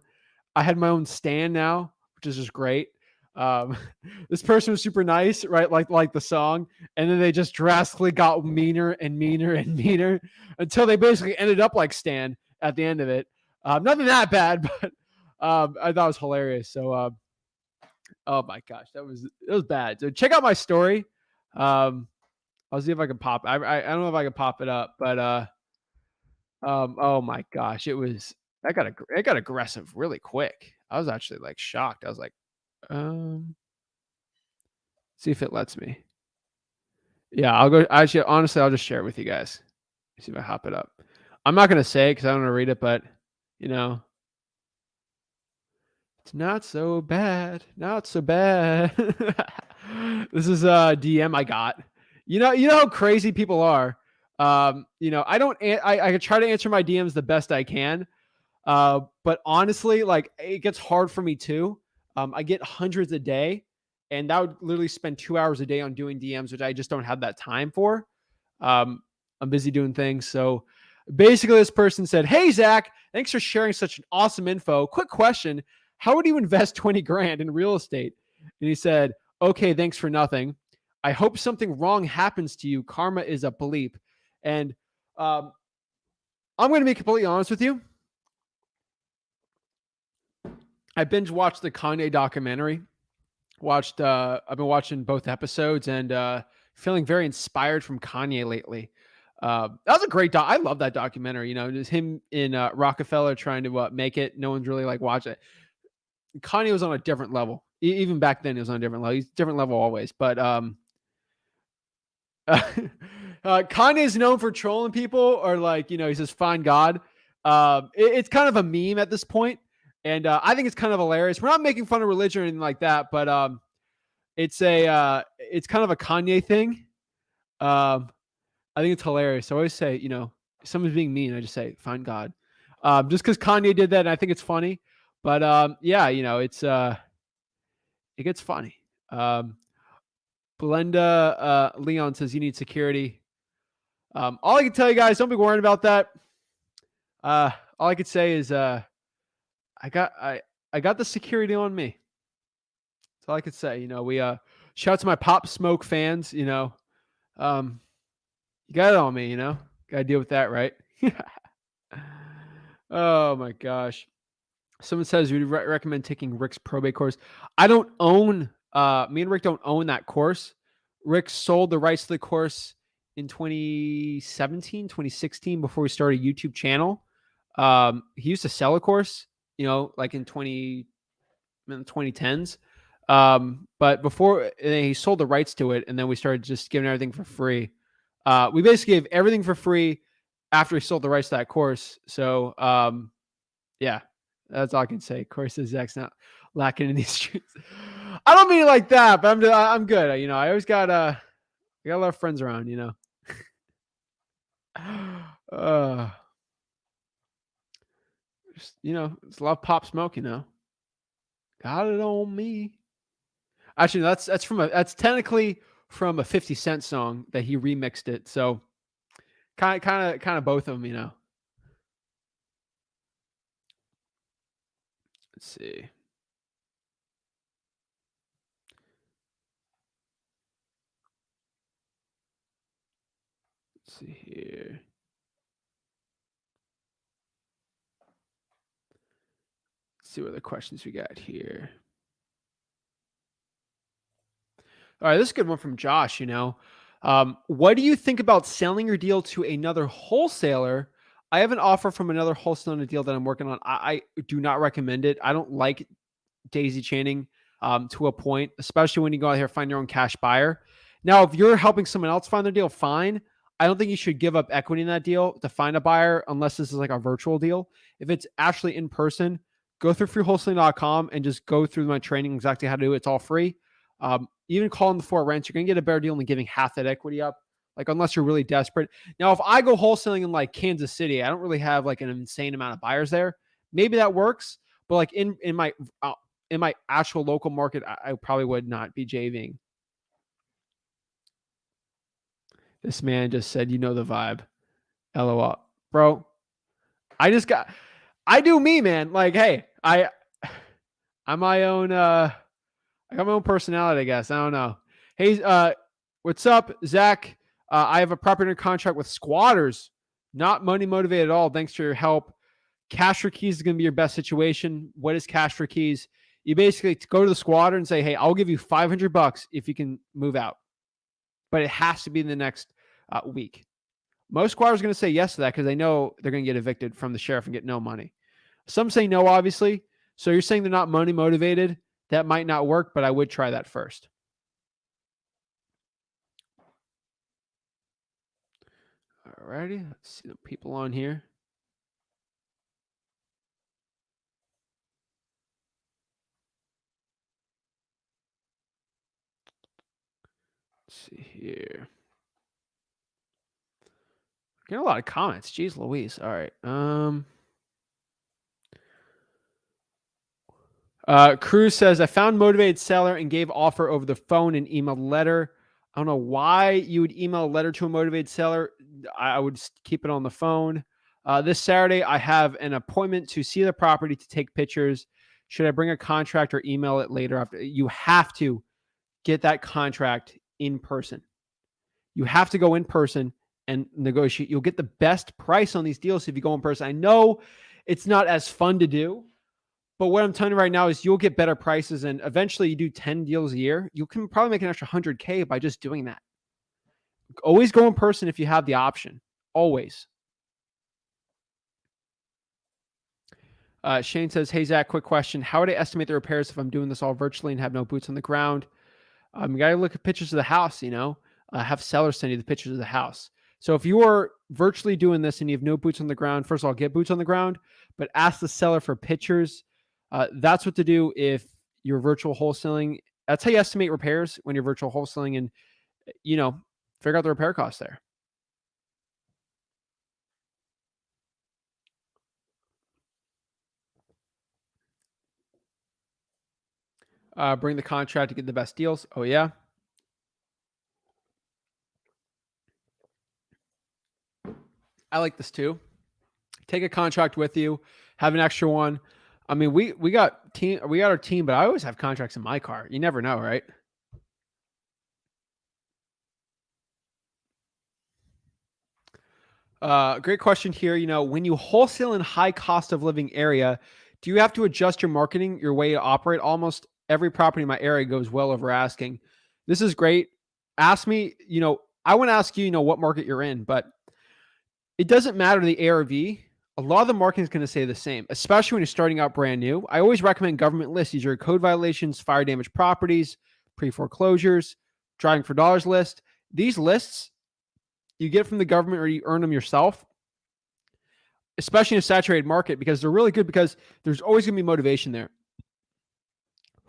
I had my own stand now, which is just great. This person was super nice, right? Like the song, and then they just drastically got meaner and meaner and meaner until they basically ended up like Stan at the end of it. Nothing that bad, but I thought it was hilarious. So, oh my gosh, it was bad. So check out my story. I'll see if I can pop. I don't know if I can pop it up, but oh my gosh, I got aggressive really quick. I was actually like shocked. I was like, see if it lets me. Yeah, I'll go. Actually, honestly, I'll just share it with you guys. See if I hop it up. I'm not gonna say it because I don't want to read it, but you know, it's not so bad. Not so bad. This is a DM I got. You know how crazy people are. I try to answer my DMs the best I can. But honestly, like it gets hard for me too. I get hundreds a day, and that would literally spend 2 hours a day on doing DMs, which I just don't have that time for. I'm busy doing things. So basically, this person said, "Hey Zach, thanks for sharing such an awesome info. Quick question: how would you invest 20 grand in real estate?" And he said, "Okay, thanks for nothing. I hope something wrong happens to you. Karma is a bleep." And I'm going to be completely honest with you. I binge watched the Kanye documentary. I've been watching both episodes and feeling very inspired from Kanye lately. That was a great I love that documentary. You know, just him in Rockefeller trying to make it. No one's really like watching it. Kanye was on a different level. Even back then, he was on a different level. He's different level always. But Kanye is known for trolling people, or like he says, "Find God." It's kind of a meme at this point. And I think it's kind of hilarious. We're not making fun of religion or anything like that, but it's kind of a Kanye thing. I think it's hilarious. So I always say, if someone's being mean, I just say, "Find God," just because Kanye did that, and I think it's funny. But yeah, it gets funny. Um, Belinda Leon says you need security. All I can tell you guys, don't be worried about that. All I could say is I got I got the security on me. That's all I could say. We shout out to my Pop Smoke fans. Um, you got it on me. Got to deal with that, right? Oh my gosh. Someone says we recommend taking Rick's probate course. I don't own. Me and Rick don't own that course. Rick sold the rights to the course in 2017, 2016 before we started a YouTube channel. He used to sell a course, like in the 2010s. But before he sold the rights to it, and then we started just giving everything for free. We basically gave everything for free after he sold the rights to that course. So, yeah, that's all I can say. Of course, Zach's not lacking in these streets. I don't mean it like that, but I'm good. I always got I got a lot of friends around. It's a lot of Pop Smoke. Got it on me. Actually, that's technically from a 50 Cent song that he remixed it. So kind of both of them. Let's see. Let's see here. Let's see what the questions we got here. All right, this is a good one from Josh. What do you think about selling your deal to another wholesaler? I have an offer from another wholesaler on a deal that I'm working on. I do not recommend it. I don't like daisy chaining to a point, especially when you go out here and find your own cash buyer. Now, if you're helping someone else find their deal, fine. I don't think you should give up equity in that deal to find a buyer unless this is like a virtual deal. If it's actually in person, go through freewholesaling.com and just go through my training exactly how to do it. It's all free. Even calling the for rents, you're going to get a better deal than giving half that equity up, like unless you're really desperate. Now, if I go wholesaling in like Kansas City, I don't really have like an insane amount of buyers there. Maybe that works, but like in my actual local market, I probably would not be JVing. This man just said, the vibe. LOL. Bro, I do me, man. Like, hey, I'm my own, I got my own personality, I guess. I don't know. Hey, what's up, Zach? I have a property under contract with squatters, not money motivated at all. Thanks for your help. Cash for keys is going to be your best situation. What is cash for keys? You basically go to the squatter and say, hey, I'll give you $500 if you can move out. But it has to be in the next week. Most squatters are going to say yes to that because they know they're going to get evicted from the sheriff and get no money. Some say no, obviously. So you're saying they're not money motivated. That might not work, but I would try that first. All righty. Let's see the people on here. Let's see here. Getting a lot of comments. Jeez Louise. All right. Cruz says, I found motivated seller and gave offer over the phone and emailed letter. I don't know why you would email a letter to a motivated seller. I would keep it on the phone. This Saturday, I have an appointment to see the property to take pictures. Should I bring a contract or email it later? After you have to get that contract in person. You have to go in person and negotiate. You'll get the best price on these deals if you go in person. I know it's not as fun to do, but what I'm telling you right now is you'll get better prices, and eventually you do 10 deals a year. You can probably make an extra 100K by just doing that. Always go in person if you have the option. Always. Shane says, hey, Zach, quick question. How would I estimate the repairs if I'm doing this all virtually and have no boots on the ground? You got to look at pictures of the house, have sellers send you the pictures of the house. So if you are virtually doing this and you have no boots on the ground, first of all, get boots on the ground, but ask the seller for pictures. That's what to do if you're virtual wholesaling. That's how you estimate repairs when you're virtual wholesaling and, figure out the repair costs there. Bring the contract to get the best deals. Oh, yeah. I like this too. Take a contract with you, have an extra one. I mean, we got our team, but I always have contracts in my car. You never know, right? Great question here. You know, when you wholesale in high cost of living area, do you have to adjust your marketing, your way to operate? Almost every property in my area goes well over asking. This is great. Ask me, I want to ask you, what market you're in, but it doesn't matter the ARV. A lot of the marketing is going to say the same, especially when you're starting out brand new. I always recommend government lists. These are code violations, fire damage properties, pre-foreclosures, driving for dollars list. These lists you get from the government or you earn them yourself, especially in a saturated market, because they're really good because there's always going to be motivation there.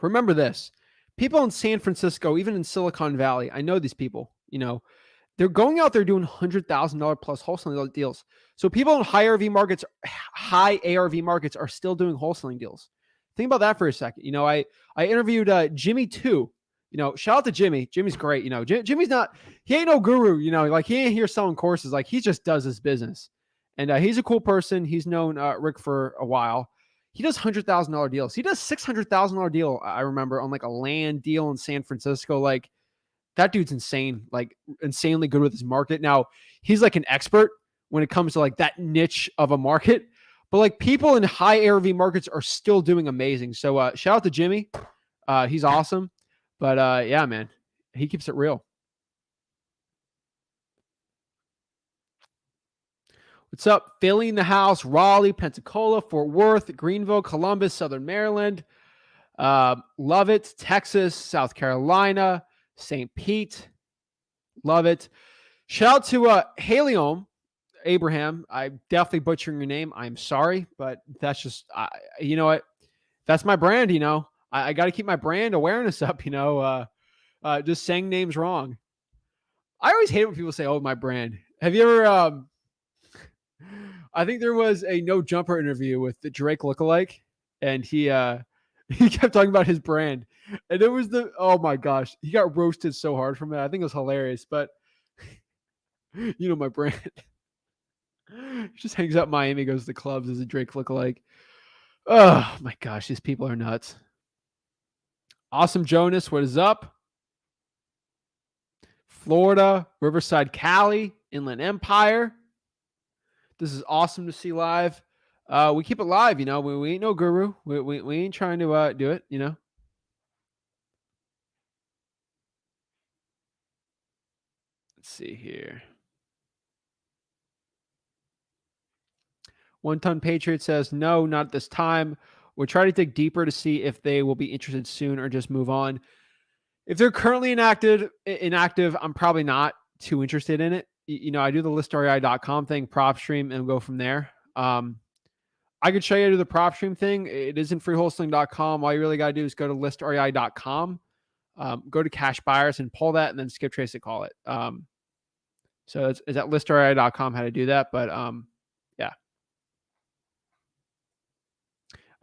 Remember this. People in San Francisco, even in Silicon Valley, I know these people, they're going out there doing $100,000 plus wholesaling deals. So people in high ARV markets are still doing wholesaling deals. Think about that for a second. I interviewed Jimmy too. Shout out to Jimmy. Jimmy's great. Jimmy's he ain't no guru. Like he ain't here selling courses. Like he just does his business, and he's a cool person. He's known Rick for a while. He does $100,000 deals. He does $600,000 deal. I remember on like a land deal in San Francisco. Like that dude's insane, like insanely good with his market. Now he's like an expert when it comes to like that niche of a market, but like people in high ARV markets are still doing amazing. So shout out to Jimmy. He's awesome. But yeah, man, he keeps it real. What's up? Philly in the house, Raleigh, Pensacola, Fort Worth, Greenville, Columbus, Southern Maryland. Love it. Texas, South Carolina, St. Pete. Love it. Shout out to Haleom Abraham. I'm definitely butchering your name. I'm sorry, but that's just, you know what? That's my brand, I got to keep my brand awareness up, just saying names wrong. I always hate when people say, oh, my brand. Have you ever, I think there was a No Jumper interview with the Drake lookalike, and he kept talking about his brand. And it was oh my gosh, he got roasted so hard from it. I think it was hilarious, but my brand. He just hangs out in Miami, goes to the clubs as a Drake lookalike. Oh my gosh, these people are nuts. Awesome Jonas, what is up? Florida, Riverside, Cali, Inland Empire. This is awesome to see live. We keep it live, we ain't no guru. We ain't trying to do it, Let's see here. One Ton Patriot says, no, not this time. We're trying to dig deeper to see if they will be interested soon or just move on. If they're currently inactive, I'm probably not too interested in it. I do the listrei.com thing, PropStream, and go from there. I could show you how to do the PropStream thing. It isn't freewholesaling.com. All you really got to do is go to listrei.com, go to cash buyers and pull that and then skip trace it, call it. So it's at listrei.com how to do that. But yeah.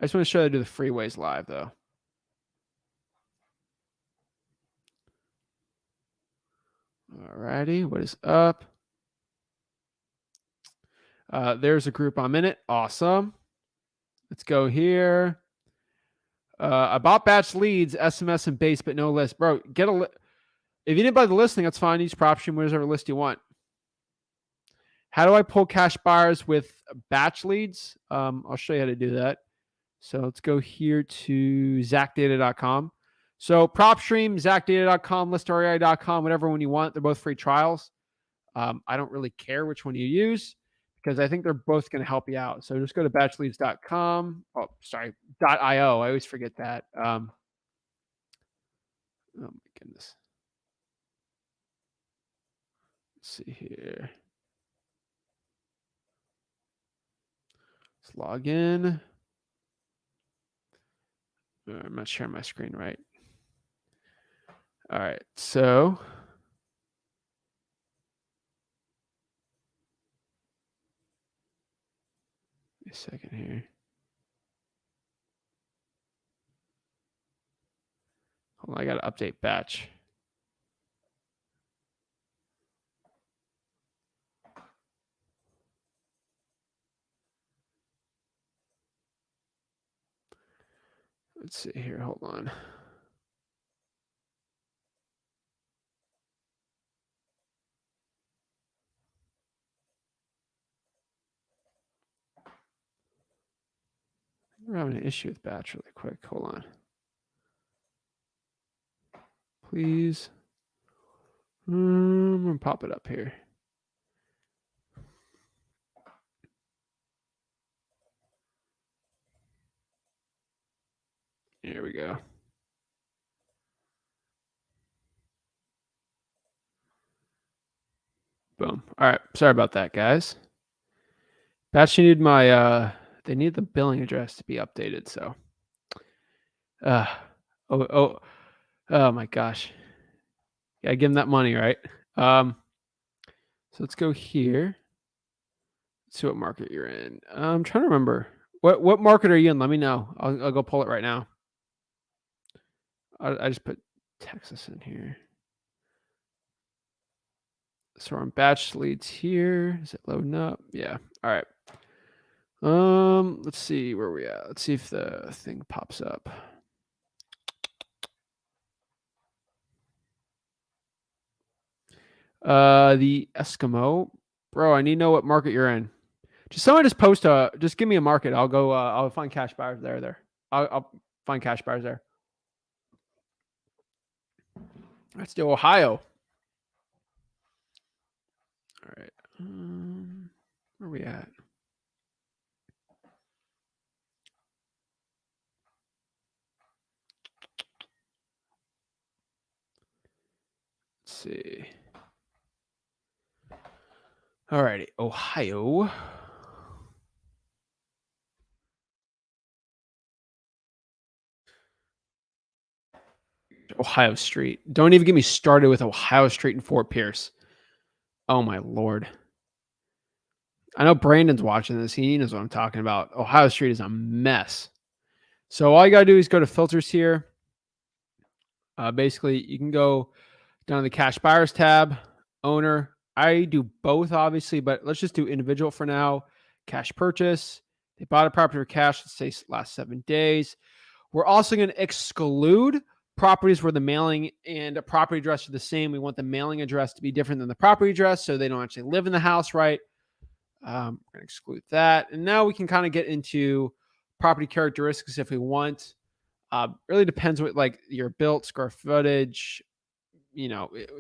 I just want to show you how to do the freeways live though. Alrighty, what is up? There's a group I'm in it. Awesome. Let's go here. I bought batch leads, SMS and base, but no list. Bro, if you didn't buy the listing, that's fine. Use PropStream, whatever list you want. How do I pull cash buyers with batch leads? I'll show you how to do that. So let's go here to zachdata.com. So PropStream, zachdata.com, listrei.com, whatever one you want. They're both free trials. I don't really care which one you use because I think they're both going to help you out. So just go to batchleads.com. Oh, sorry, .io. I always forget that. Oh my goodness. Let's see here. Let's log in. I'm not sharing my screen right. All right, so a second here. Hold on, I got to update batch. Let's see here. Hold on. We're having an issue with batch really quick. Hold on. Please. I'm going to pop it up here. Here we go. Boom. All right. Sorry about that, guys. Batch needed my they need the billing address to be updated, so oh my gosh. Yeah, give him that money, right? So let's go here. Let's see what market you're in. I'm trying to remember. What market are you in? Let me know. I'll go pull it right now. I just put Texas in here. So we're on batch leads here. Is it loading up? Yeah. All right. Let's see where we at. Let's see if the thing pops up. The Eskimo, bro. I need to know what market you're in. Someone just post just give me a market. I'll go. I'll find cash buyers there. I'll find cash buyers there. Let's do Ohio. All right. Where are we at? Let's see. All righty, Ohio. Ohio Street. Don't even get me started with Ohio Street and Fort Pierce. Oh my Lord. I know Brandon's watching this. He knows what I'm talking about. Ohio Street is a mess. So all you gotta do is go to filters here. Basically, you can go down to the cash buyers tab, owner. I do both, obviously, but let's just do individual for now. Cash purchase. They bought a property for cash, let's say last 7 days. We're also going to exclude properties where the mailing and a property address are the same. We want the mailing address to be different than the property address so they don't actually live in the house, right? We're going to exclude that. And now we can kind of get into property characteristics if we want. Really depends what like your built square footage,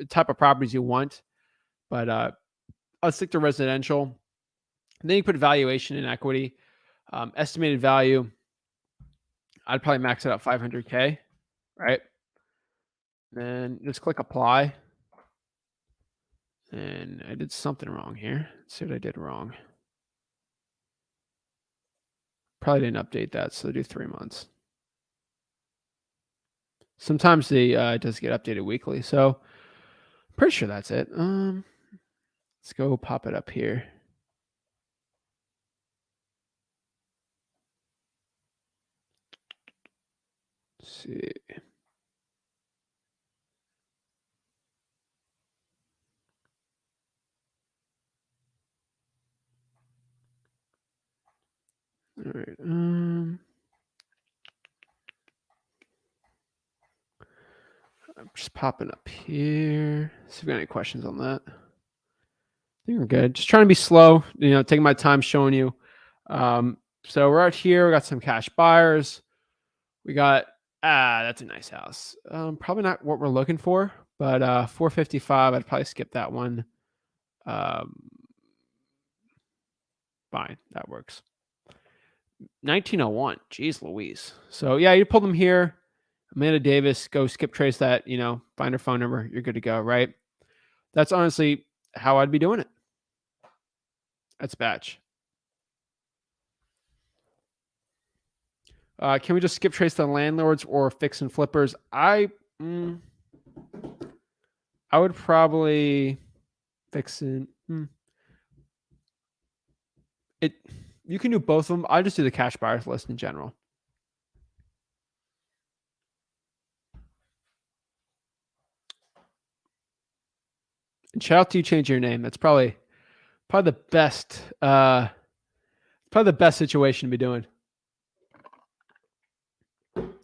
type of properties you want. But I'll stick to residential. And then you put valuation and equity. Estimated value, I'd probably max it out 500K, right? Then just click apply. And I did something wrong here. Let's see what I did wrong. Probably didn't update that, so do 3 months. Sometimes it does get updated weekly, so pretty sure that's it. Let's go pop it up here. Let's see. All right. I'm just popping up here. See if we got any questions on that. I think we're good. Just trying to be slow, taking my time showing you. So we're out here. We got some cash buyers. We got, that's a nice house. Probably not what we're looking for, but 455, I'd probably skip that one. Fine, that works. 1901, geez Louise. So yeah, you pull them here. Amanda Davis, go skip trace that, find her phone number. You're good to go, right? That's honestly how I'd be doing it. That's batch. Can we just skip trace the landlords or fix and flippers? I would probably fix it. You can do both of them. I just do the cash buyers list in general. And shout out to you changing your name. That's probably the best situation to be doing.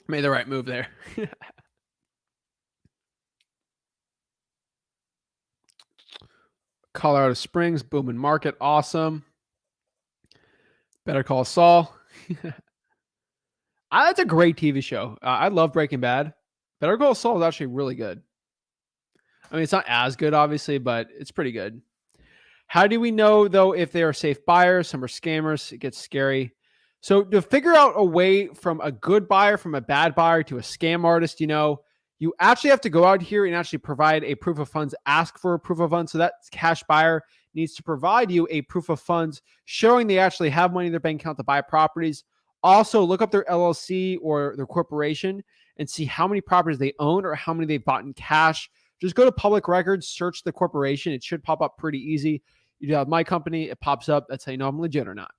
Made the right move there. Colorado Springs, booming market, awesome. Better Call Saul. That's a great TV show. I love Breaking Bad. Better Call Saul is actually really good. I mean, it's not as good, obviously, but it's pretty good. How do we know, though, if they are safe buyers? Some are scammers. It gets scary. So to figure out a way from a good buyer, from a bad buyer to a scam artist, you actually have to go out here and actually provide a proof of funds, ask for a proof of funds. So that cash buyer needs to provide you a proof of funds showing they actually have money in their bank account to buy properties. Also, look up their LLC or their corporation and see how many properties they own or how many they've bought in cash. Just go to public records, search the corporation. It should pop up pretty easy. You have my company, it pops up. That's how you know I'm legit or not.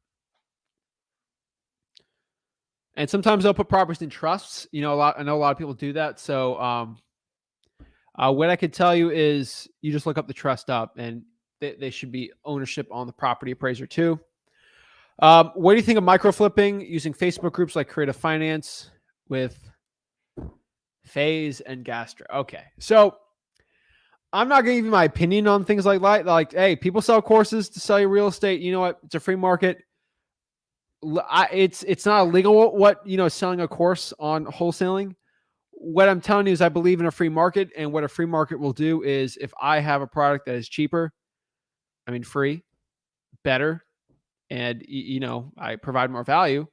And sometimes they'll put properties in trusts. I know a lot of people do that. So what I could tell you is you just look up the trust up, and they should be ownership on the property appraiser too. What do you think of micro flipping using Facebook groups like Creative Finance with Phase and Gastra? Okay, so I'm not going to give you my opinion on things like that. Like, hey, people sell courses to sell you real estate. You know what? It's a free market. It's not illegal what selling a course on wholesaling. What I'm telling you is I believe in a free market, and what a free market will do is if I have a product that is cheaper, free, better, and I provide more value,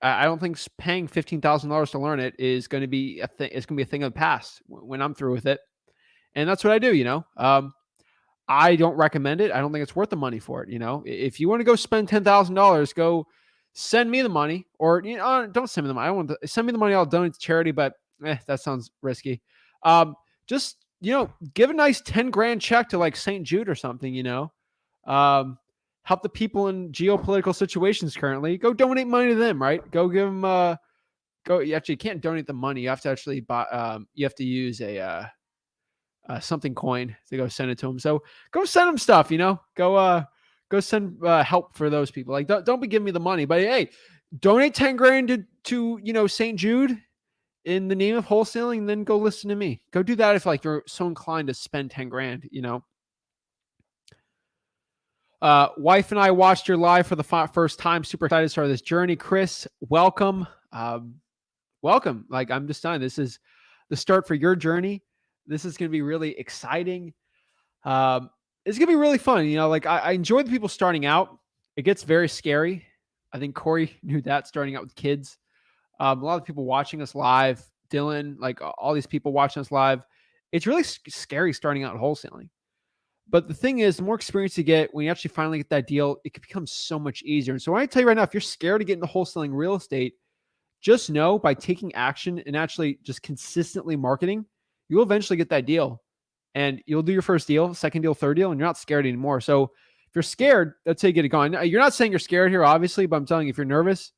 I don't think paying $15,000 to learn it is going to be a thing. It's going to be a thing of the past when I'm through with it, and that's what I do. I don't recommend it. I don't think it's worth the money for it. If you want to go spend $10,000, go send me the money, or don't send me the money. I don't want to send me the money. I'll donate to charity, but that sounds risky. Just give a nice 10 grand check to like St. Jude or something. Help the people in geopolitical situations currently. Go donate money to them. Right? Go give them. You actually can't donate the money. You have to actually buy. You have to use a something coin to go send it to them. So go send them stuff, go send help for those people. Like, don't be giving me the money, but hey, donate 10 grand to St. Jude in the name of wholesaling, and then go listen to me. Go do that if like you're so inclined to spend 10 grand, Wife and I watched your live for the first time. Super excited to start this journey. Chris, welcome. Welcome. Like, I'm just telling you, this is the start for your journey. This is going to be really exciting. It's going to be really fun. I enjoy the people starting out. It gets very scary. I think Corey knew that, starting out with kids. A lot of people watching us live, Dylan, like all these people watching us live. It's really scary starting out wholesaling. But the thing is, the more experience you get, when you actually finally get that deal, it can become so much easier. And so when I tell you right now, if you're scared to get into wholesaling real estate, just know by taking action and actually just consistently marketing, you'll eventually get that deal, and you'll do your first deal, second deal, third deal, and you're not scared anymore. So if you're scared, that's how you get it going. You're not saying you're scared here, obviously, but I'm telling you, if you're nervous,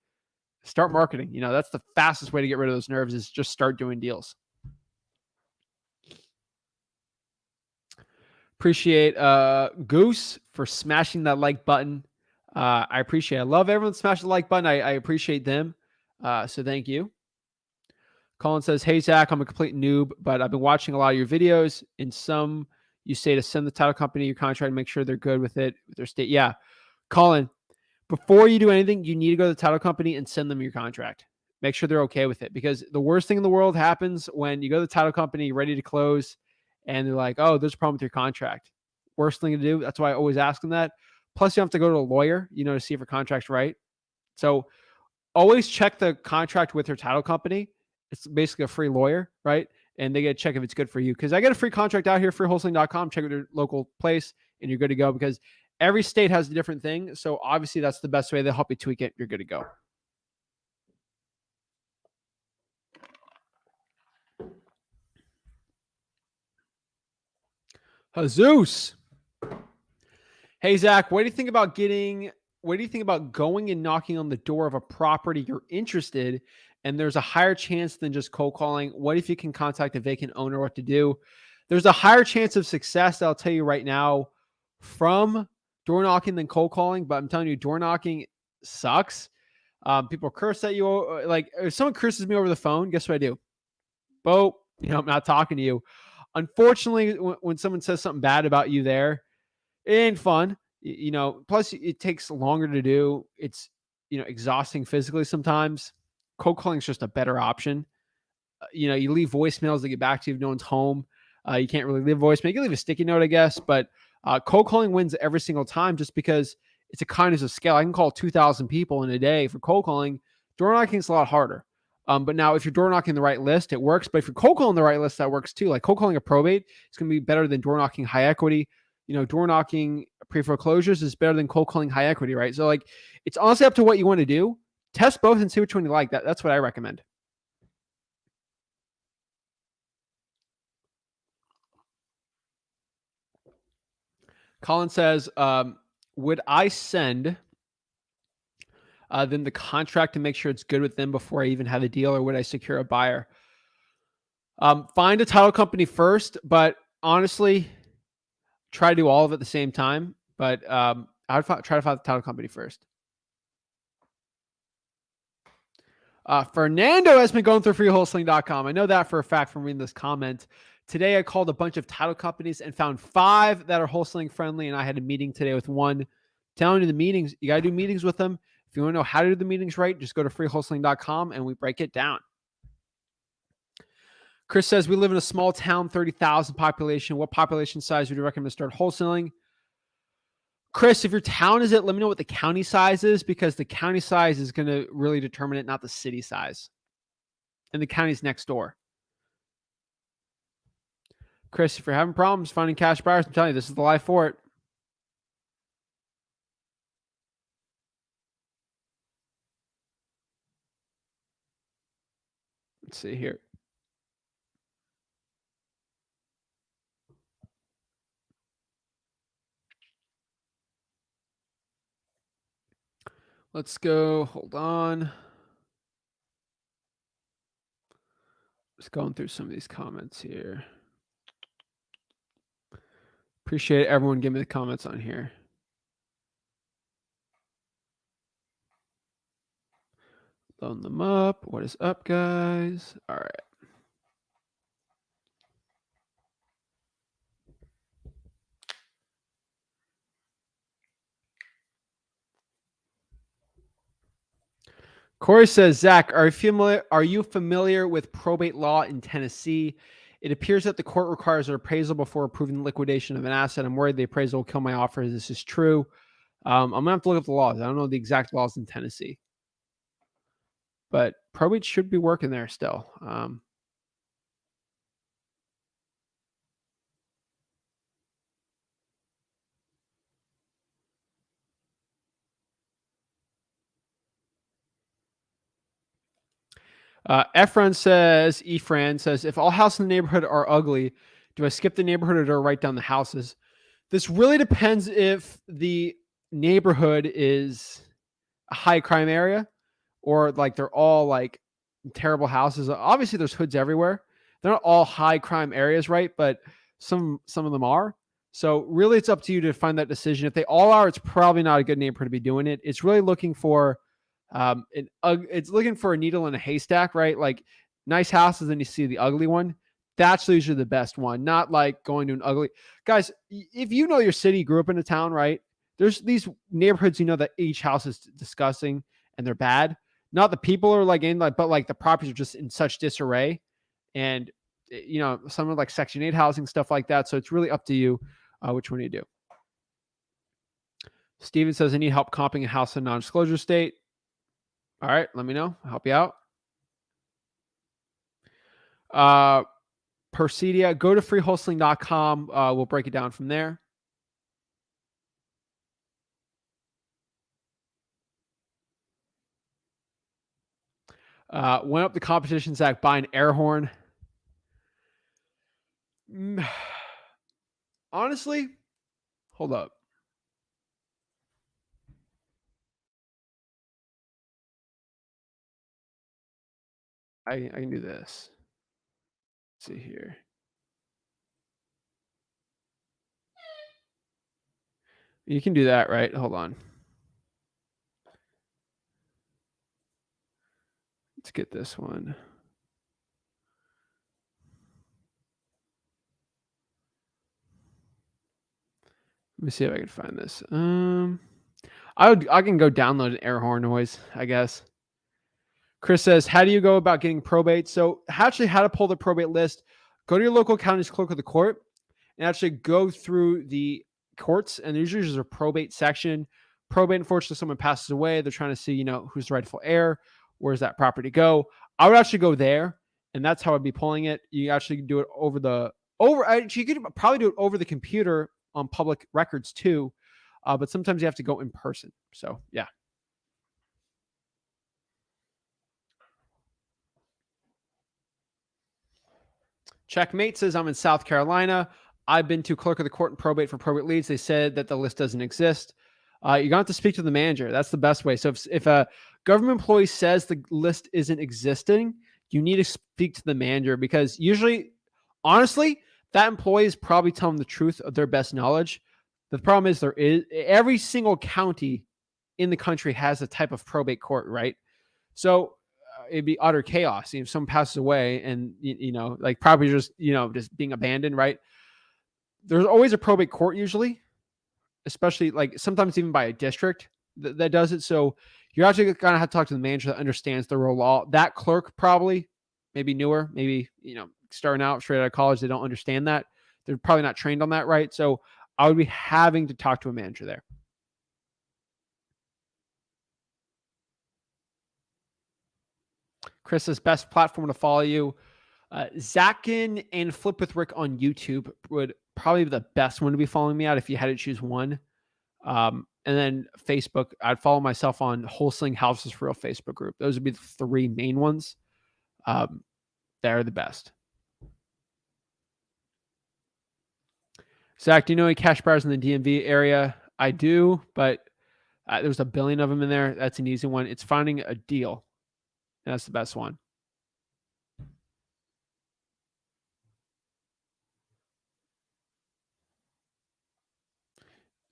start marketing. That's the fastest way to get rid of those nerves, is just start doing deals. Appreciate Goose for smashing that like button. I appreciate it. I love everyone smashing the like button. I appreciate them. So thank you. Colin says, hey, Zach, I'm a complete noob, but I've been watching a lot of your videos. In some, you say to send the title company your contract and make sure they're good with it, with their state. Yeah. Colin, before you do anything, you need to go to the title company and send them your contract. Make sure they're okay with it, because the worst thing in the world happens when you go to the title company ready to close and they're like, oh, there's a problem with your contract. Worst thing to do. That's why I always ask them that. Plus, you have to go to a lawyer, to see if your contract's right. So always check the contract with your title company. It's basically a free lawyer, right? And they get to check if it's good for you. Because I get a free contract out here, freewholesaling.com. Check with your local place, and you're good to go, because every state has a different thing. So obviously that's the best way. They'll help you tweak it. You're good to go. Jesus. Hey, Zach, what do you think about going and knocking on the door of a property you're interested and there's a higher chance than just cold calling? What if you can contact a vacant owner? What to do? there's a higher chance of success, I'll tell you right now, from door knocking than cold calling. But I'm telling you, door knocking sucks. People curse at you. Like if someone curses me over the phone, guess what I do? Bo, I'm not talking to you. Unfortunately, when someone says something bad about you there, it ain't fun. Plus it takes longer to do. It's, exhausting physically sometimes. Cold calling is just a better option. You leave voicemails to get back to you if no one's home. You can't really leave a voicemail. You can leave a sticky note, I guess, but cold calling wins every single time just because it's a kindness of scale. I can call 2,000 people in a day for cold calling. Door knocking is a lot harder. But now if you're door knocking the right list, it works. But if you're cold calling the right list, that works too. Like cold calling a probate is going to be better than door knocking high equity. Door knocking pre-foreclosures is better than cold calling high equity, right? So like, it's honestly up to what you want to do. Test both and see which one you like. That's what I recommend. Colin says, would I send them the contract to make sure it's good with them before I even have a deal, or would I secure a buyer? Find a title company first, but honestly, try to do all of it at the same time. But I'd try to find the title company first. Fernando has been going through freewholesaling.com. I know that for a fact from reading this comment. Today, I called a bunch of title companies and found 5 that are wholesaling friendly. And I had a meeting today with one. Telling you the meetings, you got to do meetings with them. If you want to know how to do the meetings right, just go to freewholesaling.com and we break it down. Chris says, we live in a small town, 30,000 population. What population size would you recommend to start wholesaling? Chris, if your town is it, let me know what the county size is, because the county size is going to really determine it, not the city size. And the county's next door. Chris, if you're having problems finding cash buyers, I'm telling you, this is the life for it. Let's see here. Let's go. Hold on. Just going through some of these comments here. Appreciate everyone giving me the comments on here. Load them up. What is up, guys? All right. Corey says, Zach, are you familiar with probate law in Tennessee? It appears that the court requires an appraisal before approving the liquidation of an asset. I'm worried the appraisal will kill my offer. This is true. I'm going to have to look up the laws. I don't know the exact laws in Tennessee. But probate should be working there still. Ephraim says, if all houses in the neighborhood are ugly, do I skip the neighborhood or do I write down the houses? This really depends if the neighborhood is a high crime area or like they're all like terrible houses. Obviously, there's hoods everywhere. They're not all high crime areas, right? But some of them are. So really, it's up to you to find that decision. If they all are, it's probably not a good neighborhood to be doing it. It's really looking for it's looking for a needle in a haystack, right? Like nice houses, and you see the ugly one. That's usually the best one, not like going to an ugly. Guys, if you know your city, grew up in a town, right? There's these neighborhoods, that each house is disgusting and they're bad. Not the people are like in like, but like the properties are just in such disarray. And some of like Section 8 housing, stuff like that. So it's really up to you which one you do. Steven says, I need help comping a house in non-disclosure state. All right, let me know. I'll help you out. Persedia, go to freewholesaling.com. We'll break it down from there. Went up the competition, Zach, buy an air horn. Honestly, hold up. I can do this. Let's see here. You can do that, right? Hold on. Let's get this one. Let me see if I can find this. I can go download an air horn noise, I guess. Chris says, how do you go about getting probate? So actually how to pull the probate list, go to your local county's clerk of the court and actually go through the courts. And usually there's a probate section. Probate, unfortunately, someone passes away. They're trying to see, who's the rightful heir. Where's that property go? I would actually go there. And that's how I'd be pulling it. You actually do it you could probably do it over the computer on public records too. But sometimes you have to go in person. So yeah. Checkmate says, I'm in South Carolina. I've been to clerk of the court and probate for probate leads. They said that the list doesn't exist. You're going to have to speak to the manager. That's the best way. So if a government employee says the list isn't existing, you need to speak to the manager because usually, honestly, that employee is probably telling the truth of their best knowledge. The problem is every single county in the country has a type of probate court, right? So it'd be utter chaos if someone passes away and like probably just being abandoned, right? There's always a probate court usually, especially like sometimes even by a district that does it. So you're actually gonna have to talk to the manager that understands the real law. That clerk probably maybe newer, maybe starting out straight out of college, they don't understand that. They're probably not trained on that, right? So I would be having to talk to a manager there. Chris's best platform to follow you. Zach Ginn and Flip with Rick on YouTube would probably be the best one to be following me at if you had to choose one. And then Facebook, I'd follow myself on Wholesaling Houses for Real Facebook group. Those would be the three main ones. They're the best. Zach, do you know any cash buyers in the DMV area? I do, but there's a billion of them in there. That's an easy one. It's finding a deal. That's the best one.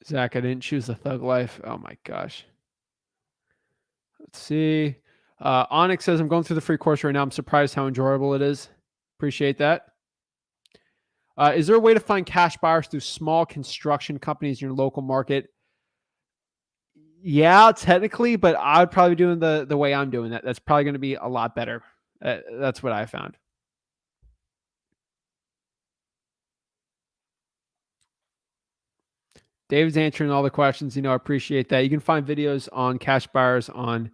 Zach, I didn't choose the thug life. Oh my gosh. Let's see. Onyx says, I'm going through the free course right now. I'm surprised how enjoyable it is. Appreciate that. Is there a way to find cash buyers through small construction companies in your local market? Yeah, technically, but I would probably be doing the way I'm doing that. That's probably going to be a lot better. That's what I found. David's answering all the questions. I appreciate that. You can find videos on cash buyers on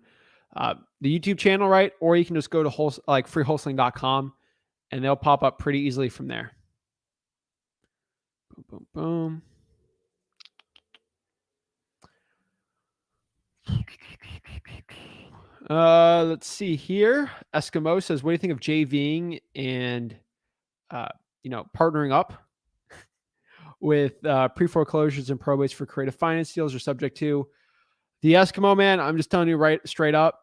the YouTube channel, right? Or you can just go to freewholesaling.com and they'll pop up pretty easily from there. Boom, boom, boom. Let's see here. Eskimo says, what do you think of JVing and, partnering up with pre-foreclosures and probates for creative finance deals are subject to? The Eskimo, man, I'm just telling you right straight up,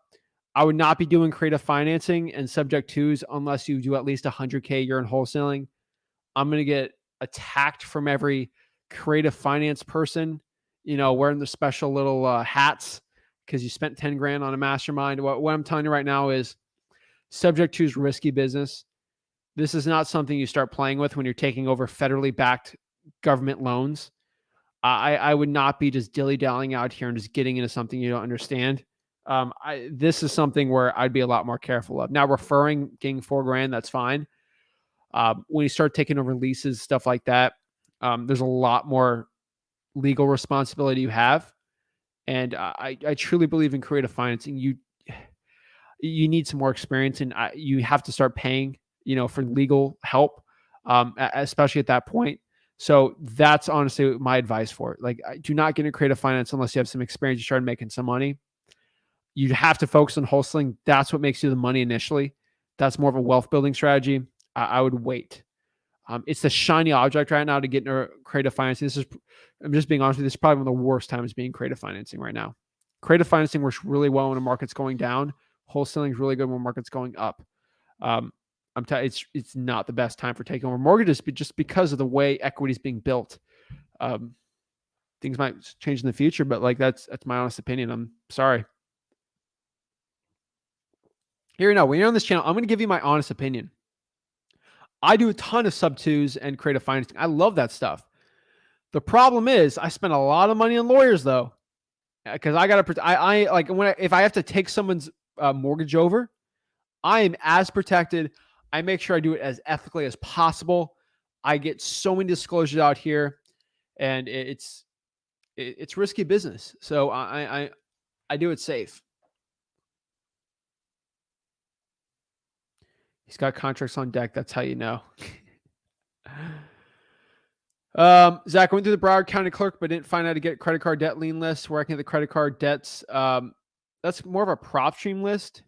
I would not be doing creative financing and subject twos unless you do at least 100K a year in wholesaling. I'm going to get attacked from every creative finance person, wearing the special little hats because you spent 10 grand on a mastermind. What I'm telling you right now is subject to is risky business. This is not something you start playing with when you're taking over federally backed government loans. I would not be just dilly-dallying out here and just getting into something you don't understand. This is something where I'd be a lot more careful of. Now, getting $4,000, that's fine. When you start taking over leases, stuff like that, there's a lot more legal responsibility you have. And I truly believe in creative financing. You need some more experience, and you have to start paying, for legal help, especially at that point. So that's honestly my advice for it. Like, do not get into creative finance unless you have some experience. You start making some money. You have to focus on wholesaling. That's what makes you the money initially. That's more of a wealth building strategy. I would wait. It's the shiny object right now to get into creative financing. I'm just being honest with you, this is probably one of the worst times being creative financing right now. Creative financing works really well when the market's going down. Wholesaling is really good when the market's going up. It's not the best time for taking over mortgages, but just because of the way equity is being built. things might change in the future, but like that's my honest opinion. I'm sorry. Here you know, when you're on this channel, I'm going to give you my honest opinion. I do a ton of sub twos and creative financing. I love that stuff. The problem is I spend a lot of money on lawyers though, because I got to, I like if I have to take someone's mortgage over, I am as protected. I make sure I do it as ethically as possible. I get so many disclosures out here, and it's risky business. So I do it safe. He's got contracts on deck. That's how you know. Zach, went through the Broward County clerk, but didn't find out how to get credit card debt lien list. Working at the credit card debts. That's more of a PropStream list.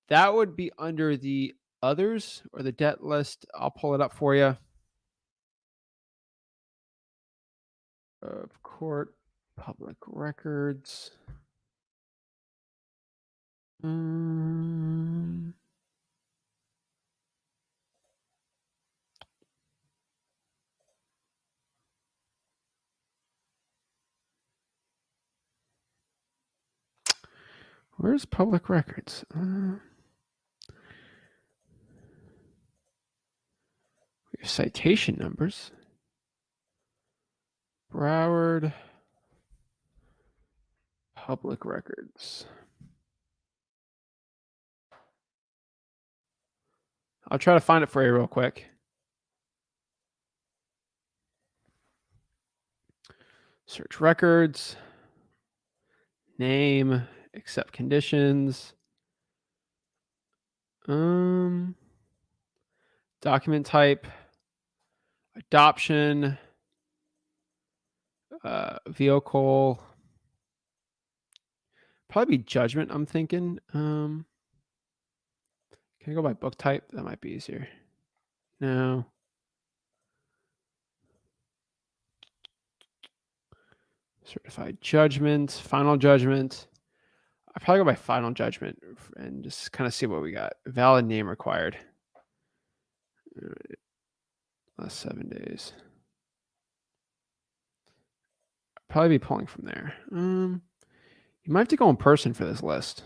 That would be under the others or the debt list. I'll pull it up for you. Of court, public records. Where's public records? We have citation numbers. Broward public records. I'll try to find it for you real quick. Search records. Name. Accept conditions. Document type. Adoption. Vehicle. Probably be judgment, I'm thinking. Can I go by book type? That might be easier. No. Certified judgment, final judgment. I'll probably go by final judgment and just kind of see what we got. Valid name required. All right. Last 7 days. I'll probably be pulling from there. You might have to go in person for this list.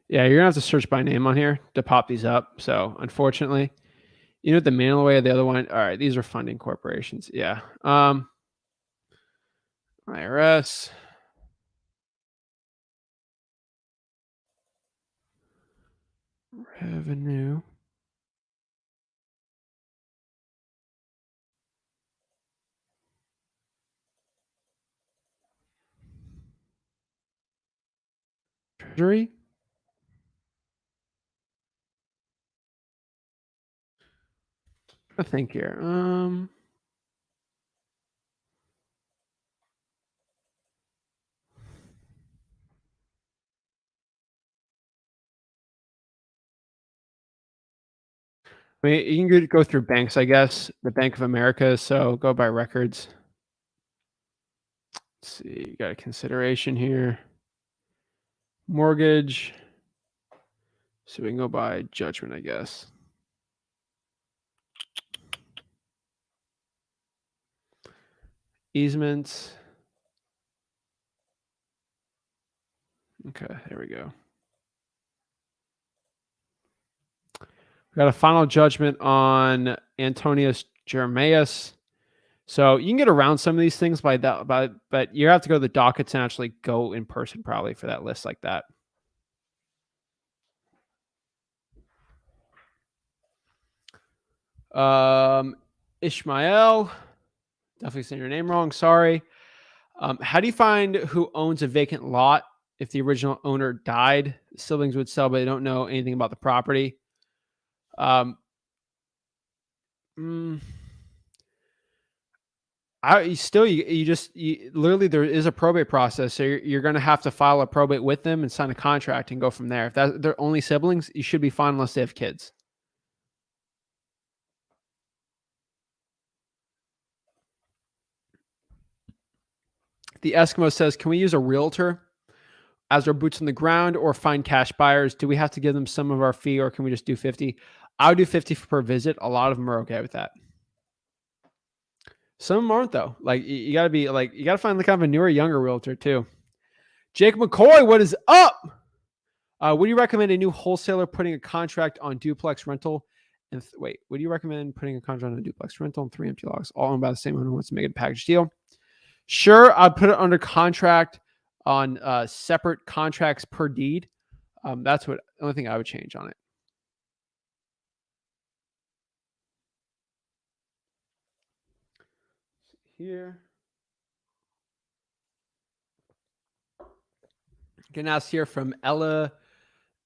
Yeah, you're gonna have to search by name on here to pop these up. So unfortunately, you know the manual way of the other one. All right, these are funding corporations. Yeah. IRS. Revenue. Treasury. I think here. I mean, you can go through banks, I guess. The Bank of America. So go by records. Let's see. You got a consideration here. Mortgage. So we can go by judgment, I guess. Easements. Okay, there we go. We got a final judgment on Antonius Jeremias. So you can get around some of these things by that, but you have to go to the dockets and actually go in person probably for that list like that. Ishmael, definitely saying your name wrong. Sorry. How do you find who owns a vacant lot if the original owner died? Siblings would sell, but they don't know anything about the property. Literally there is a probate process. So you're going to have to file a probate with them and sign a contract and go from there. If they're only siblings, you should be fine unless they have kids. The Eskimo says, can we use a realtor? as our boots on the ground or find cash buyers? Do we have to give them some of our fee or can we just do 50? I would do 50 per visit. A lot of them are okay with that. Some of them aren't though. Like you gotta be like, you gotta find the kind of a newer, younger realtor too. Jake McCoy, what is up? Would you recommend a new wholesaler putting a contract on duplex rental? And would you recommend putting a contract on a duplex rental and 3 empty lots, all owned by the same owner who wants to make it a package deal? Sure, I'd put it under contract on separate contracts per deed. That's the only thing I would change on it. Here. Getting asked here from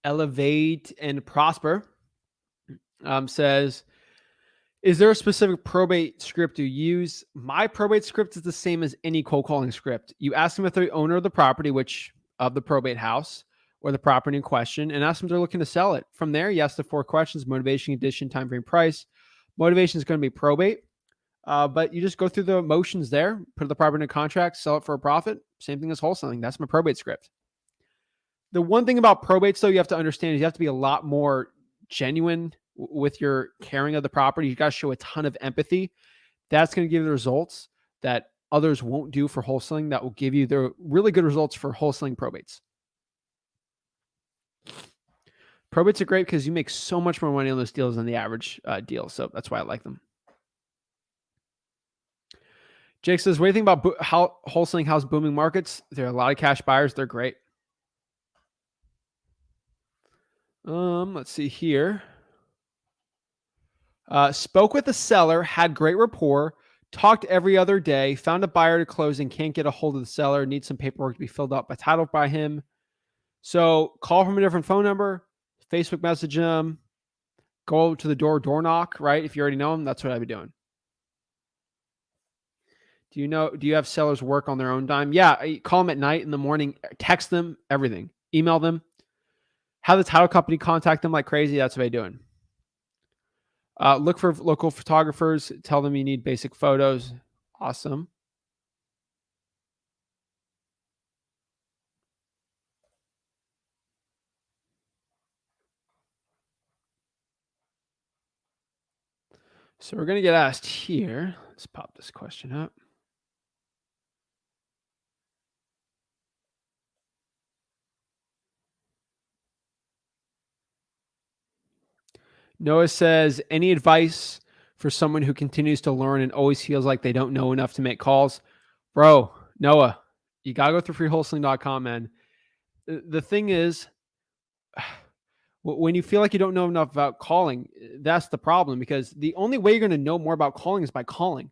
Elevate and Prosper. Says, is there a specific probate script you use? My probate script is the same as any cold calling script. You ask them if they're the owner of the property, which of the probate house or the property in question, and ask them if they're looking to sell it. From there, you ask the 4 questions: motivation, condition, time frame, price. Motivation is going to be probate, but you just go through the motions there, put the property in a contract, sell it for a profit. Same thing as wholesaling. That's my probate script. The one thing about probates, though, you have to understand is you have to be a lot more genuine with your caring of the property. You got to show a ton of empathy. That's going to give you the results that others won't do for wholesaling. That will give you the really good results for wholesaling probates. Probates are great because you make so much more money on those deals than the average deal. So that's why I like them. Jake says, what do you think about how wholesaling house booming markets? There are a lot of cash buyers. They're great. Let's see here. Spoke with the seller, had great rapport, talked every other day, found a buyer to close and can't get a hold of the seller, needs some paperwork to be filled out by title by him. So call from a different phone number, Facebook message them, go to the door knock, right? If you already know them, that's what I'd be doing. Do you have sellers work on their own dime? Yeah, call them at night, in the morning, text them, everything, email them, have the title company contact them like crazy. That's what I'm doing. Look for local photographers. Tell them you need basic photos. Awesome. So we're going to get asked here. Let's pop this question up. Noah says, any advice for someone who continues to learn and always feels like they don't know enough to make calls? Bro, Noah, you got to go through freewholesaling.com, man. The thing is, when you feel like you don't know enough about calling, that's the problem, because the only way you're going to know more about calling is by calling.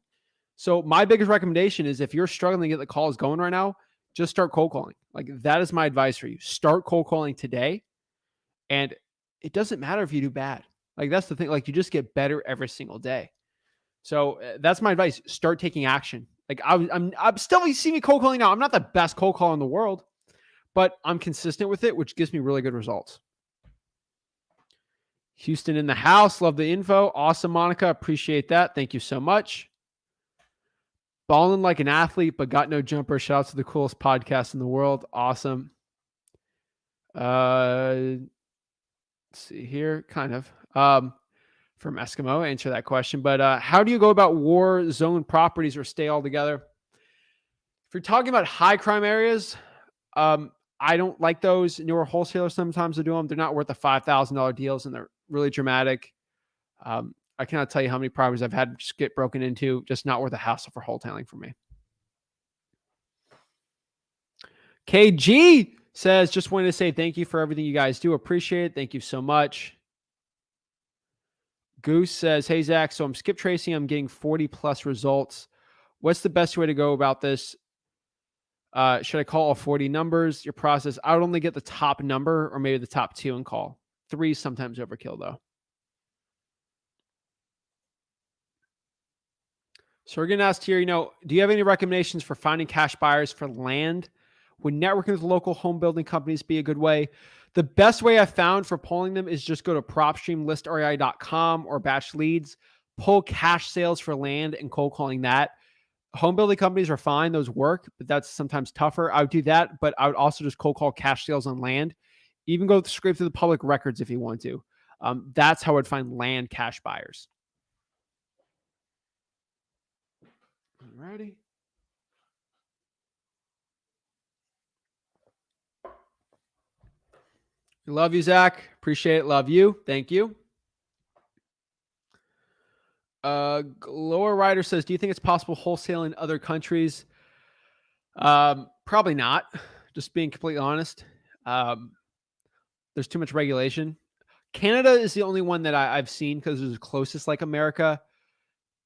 So my biggest recommendation is, if you're struggling to get the calls going right now, just start cold calling. Like, that is my advice for you. Start cold calling today. And it doesn't matter if you do bad. Like, that's the thing. Like, you just get better every single day. So that's my advice. Start taking action. Like, I'm still, you see me cold calling now. I'm not the best cold caller in the world, but I'm consistent with it, which gives me really good results. Houston in the house. Love the info. Awesome, Monica. Appreciate that. Thank you so much. Balling like an athlete, but got no jumper. Shout out to the coolest podcast in the world. Awesome. Let's see here. Kind of. From Eskimo, answer that question. But how do you go about war zone properties or stay all together? If you're talking about high crime areas, I don't like those. Newer wholesalers sometimes do them. They're not worth the $5,000 deals, and they're really dramatic. I cannot tell you how many properties I've had just get broken into, just not worth the hassle for wholesaling for me. KG says, just wanted to say thank you for everything you guys do. Appreciate it. Thank you so much. Goose says, hey, Zach, so I'm skip tracing. I'm getting 40 plus results. What's the best way to go about this? Should I call all 40 numbers? Your process, I would only get the top number or maybe the top 2 and call. 3 sometimes overkill, though. So we're getting asked here, do you have any recommendations for finding cash buyers for land? Would networking with local home building companies be a good way? The best way I found for pulling them is just go to PropStream, listrei.com or batch leads, pull cash sales for land and cold calling that. Home building companies are fine. Those work, but that's sometimes tougher. I would do that, but I would also just cold call cash sales on land. Even go scrape through the public records if you want to. That's how I'd find land cash buyers. Alrighty. Love you, Zach. Appreciate it. Love you. Thank you. Lower Rider says, do you think it's possible wholesale in other countries? Probably not. Just being completely honest. There's too much regulation. Canada is the only one that I've seen because it's the closest like America.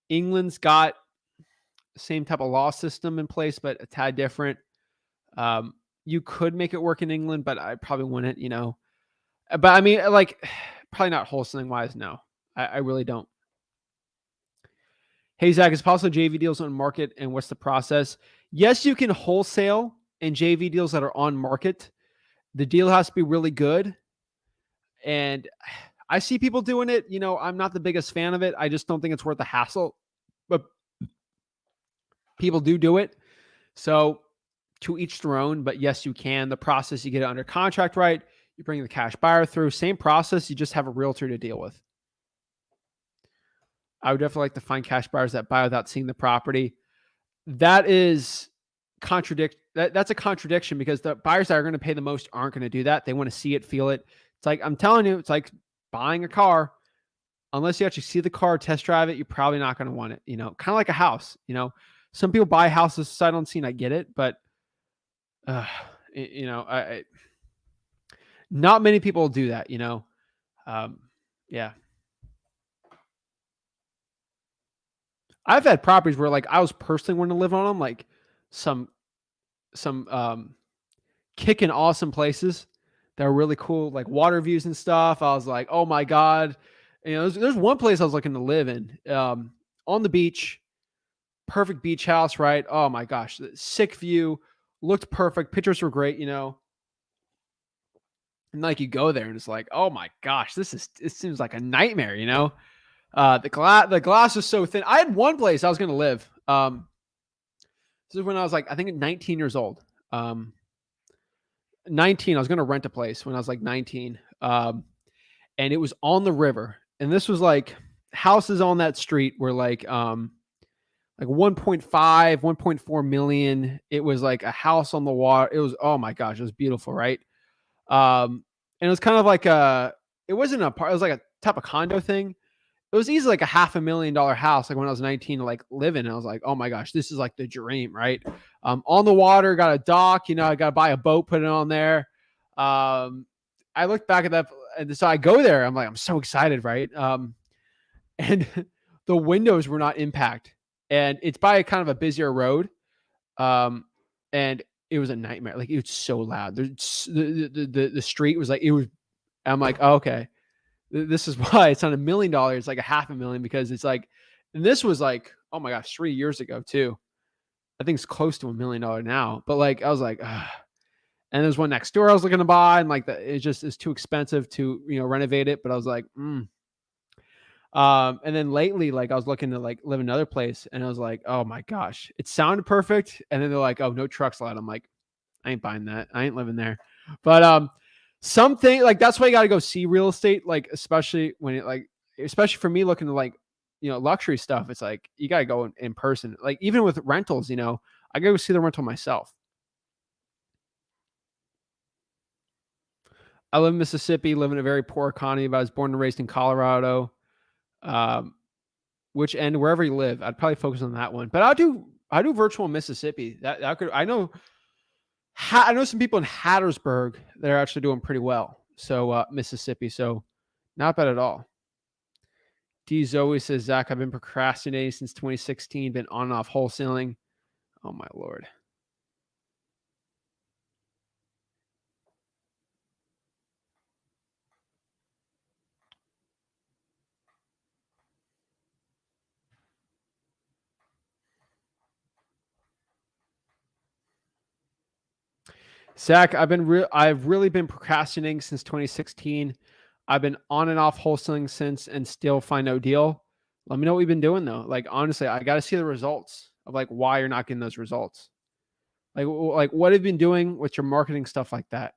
England's got the same type of law system in place, but a tad different. You could make it work in England, but I probably wouldn't, But I mean, like, probably not wholesaling wise. No, I really don't. Hey, Zach, is possible JV deals on market and what's the process? Yes, you can wholesale and JV deals that are on market. The deal has to be really good. And I see people doing it. I'm not the biggest fan of it. I just don't think it's worth the hassle. But people do it. So to each their own. But yes, you can. The process, you get it under contract right. You bring the cash buyer through. Same process. You just have a realtor to deal with. I would definitely like to find cash buyers that buy without seeing the property. That is that's a contradiction because the buyers that are going to pay the most aren't going to do that. They want to see it, feel it. It's like, I'm telling you, it's like buying a car. Unless you actually see the car, test drive it, you're probably not going to want it. Kind of like a house. Some people buy houses sight unseen. I get it, but not many people do that. Yeah. I've had properties where like I was personally wanting to live on them, like some kicking awesome places that are really cool, like water views and stuff. I was like, oh my God. There's one place I was looking to live in, on the beach, perfect beach house, right? Oh my gosh, sick view, looked perfect. Pictures were great, And like you go there and it's like, oh my gosh, it seems like a nightmare, The glass was so thin. I had one place I was going to live. This is when I was like, I think 19 years old. 19, I was going to rent a place when I was like 19. And it was on the river. And this was like houses on that street were like 1.5, 1.4 million. It was like a house on the water. It was, oh my gosh, it was beautiful. Right. And it was kind of like it wasn't it was like a type of condo thing. It was easily like a $500,000 house. Like when I was 19 to like live in, I was like, oh my gosh, this is like the dream, right? On the water, got a dock, I got to buy a boat, put it on there. I looked back at that. And so I go there. I'm like, I'm so excited. Right. And the windows were not impact, and it's by a kind of a busier road. And it was a nightmare. Like it was so loud. The street was like, I'm like, oh, okay. This is why it's not $1 million. It's like a $500,000 because it's like, and this was like, oh my gosh, 3 years ago too. I think it's close to $1 million now, but like, I was like, and there's one next door I was looking to buy, and like it's too expensive to, renovate it. But I was like, and then lately, like I was looking to like live in another place, and I was like, oh my gosh, it sounded perfect. And then they're like, oh, no trucks allowed. I'm like, I ain't buying that. I ain't living there. But, something like that's why you got to go see real estate, like especially when especially for me looking to like, luxury stuff. It's like you got to go in person. Like even with rentals, I go see the rental myself. I live in Mississippi, live in a very poor economy, but I was born and raised in Colorado. Wherever you live, I'd probably focus on that one. But I do virtual in Mississippi. I know some people in Hattersburg that are actually doing pretty well. So Mississippi, so not bad at all. D Zoe says, Zach, I've been procrastinating since 2016, been on and off wholesaling. Oh my Lord. Zach, I've really been procrastinating since 2016. I've been on and off wholesaling since and still find no deal. Let me know what we've been doing though. Like honestly, I got to see the results. of like why you're not getting those results. Like what have you been doing with your marketing, stuff like that.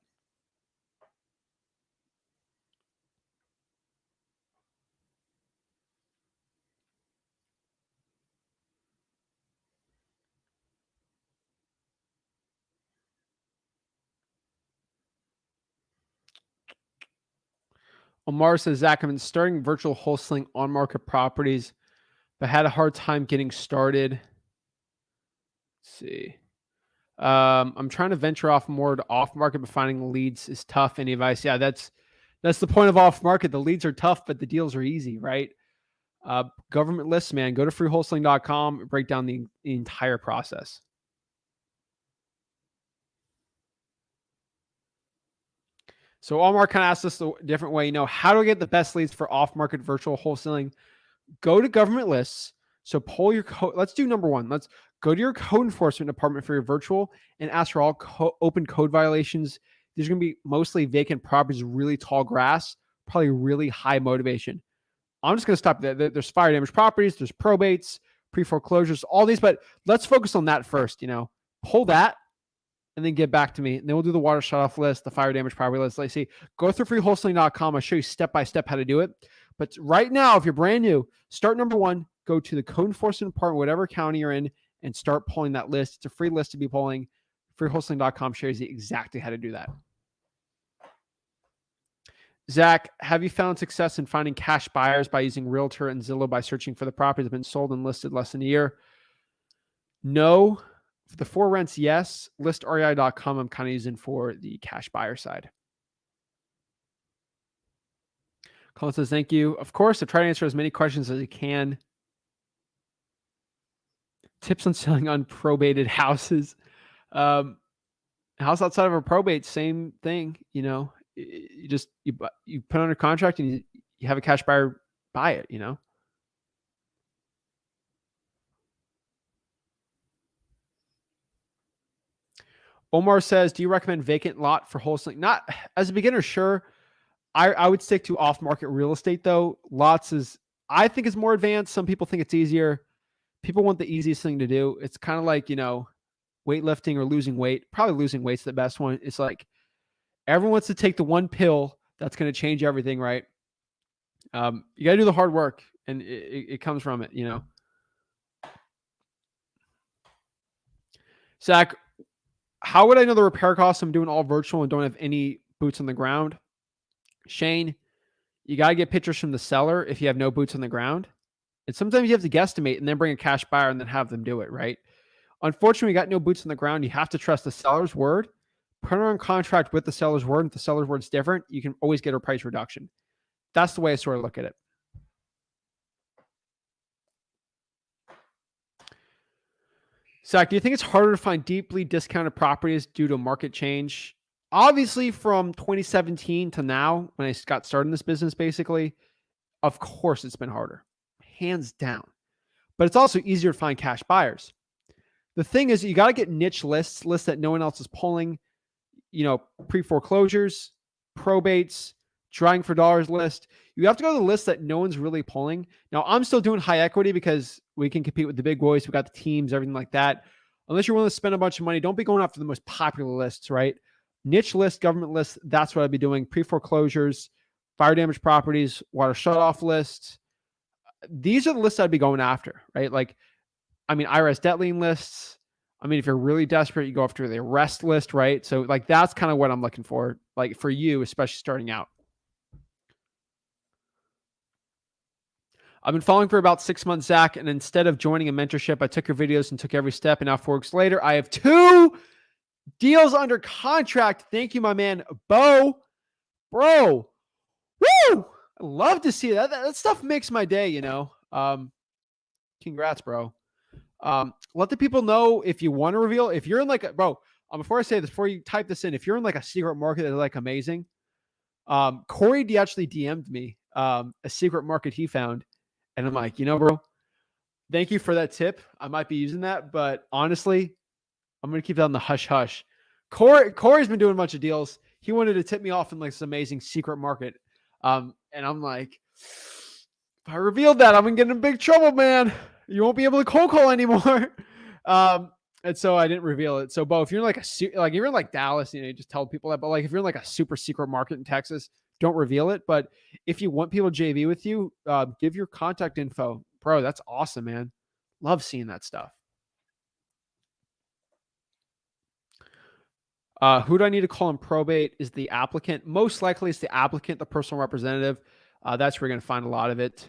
Omar says, Zach, I've been starting virtual wholesaling on market properties, but had a hard time getting started. Let's see. I'm trying to venture off more to off market, but finding leads is tough. Any advice? Yeah, that's the point of off market. The leads are tough, but the deals are easy, right? Government lists, man. Go to freewholesaling.com, break down the entire process. So Omar kind of asked us a different way, how do I get the best leads for off-market virtual wholesaling? Go to government lists. So pull your code. Let's do number one. Let's go to your code enforcement department for your virtual and ask for all open code violations. There's going to be mostly vacant properties, really tall grass, probably really high motivation. I'm just going to stop there. There's fire damage properties, there's probates, pre-foreclosures, all these, but let's focus on that first, pull that and then get back to me. And then we'll do the water shut-off list, the fire damage property list. Let's see. Go through freewholesaling.com. I'll show you step-by-step how to do it. But right now, if you're brand new, start number one, go to the code enforcement department, whatever county you're in, and start pulling that list. It's a free list to be pulling. Freewholesaling.com shows you exactly how to do that. Zach, have you found success in finding cash buyers by using Realtor and Zillow by searching for the properties that have been sold and listed less than a year? No. For the for rents, yes. ListREI.com, I'm kind of using for the cash buyer side. Colin says, thank you. Of course, I try to answer as many questions as I can. Tips on selling unprobated houses. House outside of a probate, same thing. You put under contract and you have a cash buyer buy it. Omar says, do you recommend vacant lot for wholesaling? Not as a beginner, sure. I would stick to off-market real estate though. Lots I think is more advanced. Some people think it's easier. People want the easiest thing to do. It's kind of like, weightlifting or losing weight. Probably losing weight's the best one. It's like everyone wants to take the one pill that's going to change everything, right? You got to do the hard work, and it comes from it, Zach, how would I know the repair costs? I'm doing all virtual and don't have any boots on the ground. Shane, you got to get pictures from the seller if you have no boots on the ground. And sometimes you have to guesstimate and then bring a cash buyer and then have them do it, right? Unfortunately, you got no boots on the ground. You have to trust the seller's word. Put her on contract with the seller's word. If the seller's word's different, you can always get a price reduction. That's the way I sort of look at it. Zach, do you think it's harder to find deeply discounted properties due to market change? Obviously, from 2017 to now, when I got started in this business, basically, of course it's been harder, hands down. But it's also easier to find cash buyers. The thing is, you got to get niche lists that no one else is pulling, pre-foreclosures, probates, trying for dollars list. You have to go to the list that no one's really pulling. Now, I'm still doing high equity because we can compete with the big boys. We got the teams, everything like that. Unless you're willing to spend a bunch of money, don't be going after the most popular lists, right? Niche list, government lists, that's what I'd be doing. Pre-foreclosures, fire damage properties, water shutoff lists. These are the lists I'd be going after, right? IRS debt lien lists. If you're really desperate, you go after the arrest list, right? So that's kind of what I'm looking for, for you, especially starting out. I've been following for about 6 months, Zach, and instead of joining a mentorship, I took your videos and took every step, and now 4 weeks later, I have 2 deals under contract. Thank you, my man, Bo. Bro, woo! I love to see that. That stuff makes my day, Congrats, bro. Let the people know if you want to reveal. If you're in before I say this, before you type this in, if you're in a secret market that's amazing, Corey actually DM'd me a secret market he found. And I'm like, bro, thank you for that tip. I might be using that, but honestly, I'm going to keep that on the hush hush. Corey's been doing a bunch of deals. He wanted to tip me off in this amazing secret market. And I'm like, if I revealed that, I'm going to get in big trouble, man. You won't be able to cold call anymore. And so I didn't reveal it. So, Bo, if you're like like you're in like Dallas, you just tell people that. But like if you're in like a super secret market in Texas, don't reveal it. But if you want people to JV with you, give your contact info, bro. That's awesome, man. Love seeing that stuff. Who do I need to call in probate? Is the applicant. Most likely it's the applicant, the personal representative. That's where you're going to find a lot of it.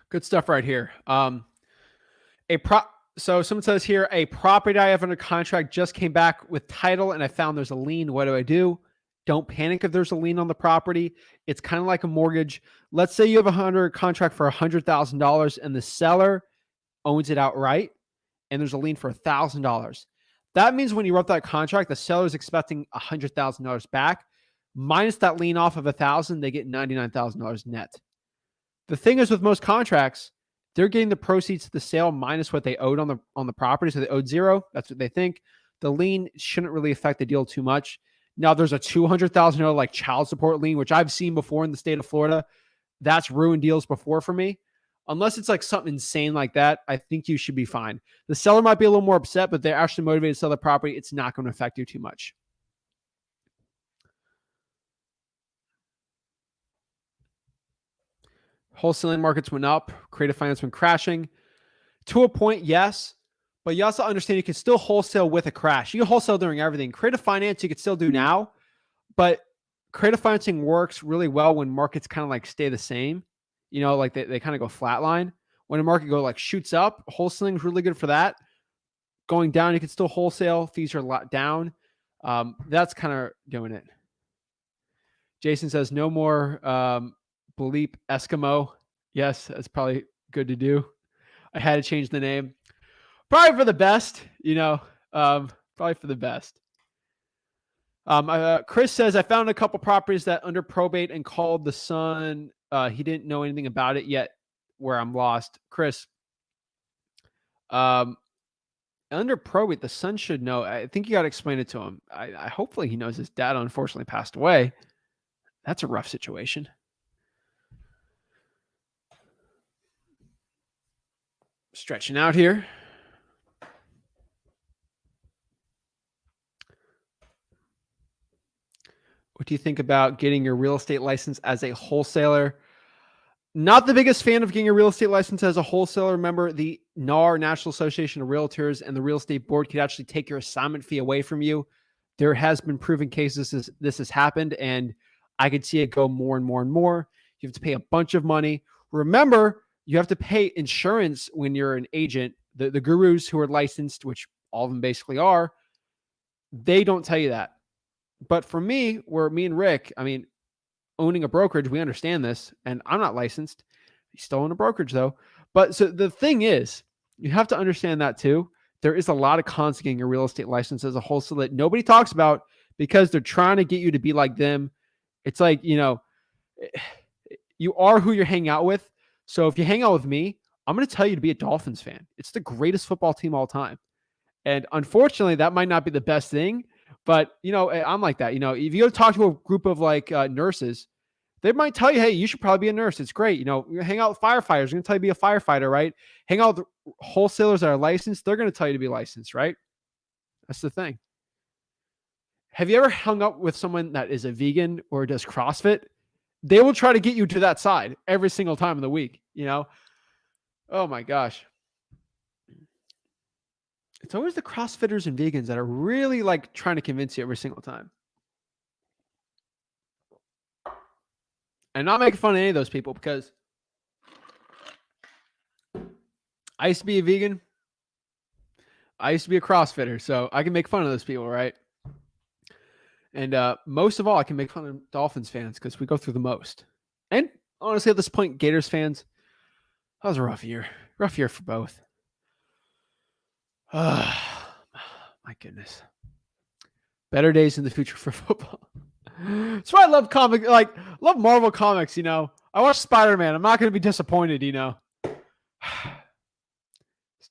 Good stuff right here. So someone says here, a property I have under contract just came back with title and I found there's a lien. What do? Don't panic if there's a lien on the property. It's kind of like a mortgage. Let's say you have a contract for $100,000 and the seller owns it outright and there's a lien for $1,000. That means when you wrote that contract, the seller is expecting $100,000 back. Minus that lien off of $1,000, they get $99,000 net. The thing is with most contracts, they're getting the proceeds of the sale minus what they owed on the property. So they owed zero. That's what they think. The lien shouldn't really affect the deal too much. Now there's a $200,000 like child support lien, which I've seen before in the state of Florida. That's ruined deals before for me. Unless it's like something insane like that, I think you should be fine. The seller might be a little more upset, but they're actually motivated to sell the property. It's not going to affect you too much. Wholesaling markets went up. Creative finance went crashing. To a point, yes. But you also understand you can still wholesale with a crash. You can wholesale during everything. Creative finance you can still do now. But creative financing works really well when markets kind of like stay the same. Like they kind of go flatline. When a market like shoots up, wholesaling is really good for that. Going down, you can still wholesale. Fees are a lot down. That's kind of doing it. Jason says no more bleep Eskimo. Yes, that's probably good to do. I had to change the name. Probably for the best, probably for the best. Chris says, I found a couple properties that under probate and called the son. He didn't know anything about it yet where I'm lost. Chris, under probate, the son should know. I think you got to explain it to him. I hopefully he knows his dad unfortunately passed away. That's a rough situation. Stretching out here. What do you think about getting your real estate license as a wholesaler? Not the biggest fan of getting a real estate license as a wholesaler. Remember, the NAR, National Association of Realtors, and the Real Estate Board could actually take your assignment fee away from you. There has been proven cases this has happened, and I could see it go more and more and more. You have to pay a bunch of money. Remember, you have to pay insurance when you're an agent. The gurus who are licensed, which all of them basically are, they don't tell you that. But for me, me and Rick, owning a brokerage, we understand this, and I'm not licensed. You still own a brokerage though. But so the thing is, you have to understand that too. There is a lot of cons to getting a real estate license as a wholesaler that nobody talks about because they're trying to get you to be like them. It's like, you are who you're hanging out with. So if you hang out with me, I'm going to tell you to be a Dolphins fan. It's the greatest football team all time. And unfortunately, that might not be the best thing. But, I'm like that. If you go talk to a group of like nurses, they might tell you, hey, you should probably be a nurse. It's great. Hang out with firefighters. They're going to tell you to be a firefighter, right? Hang out with wholesalers that are licensed. They're going to tell you to be licensed, right? That's the thing. Have you ever hung up with someone that is a vegan or does CrossFit? They will try to get you to that side every single time of the week, Oh my gosh. It's always the CrossFitters and vegans that are really like trying to convince you every single time. And not making fun of any of those people because I used to be a vegan. I used to be a CrossFitter, so I can make fun of those people, right? And most of all, I can make fun of Dolphins fans because we go through the most. And honestly, at this point, Gators fans, that was a rough year. Rough year for both. My goodness. Better days in the future for football. That's why I love comics, love Marvel comics, I watch Spider-Man. I'm not going to be disappointed, It's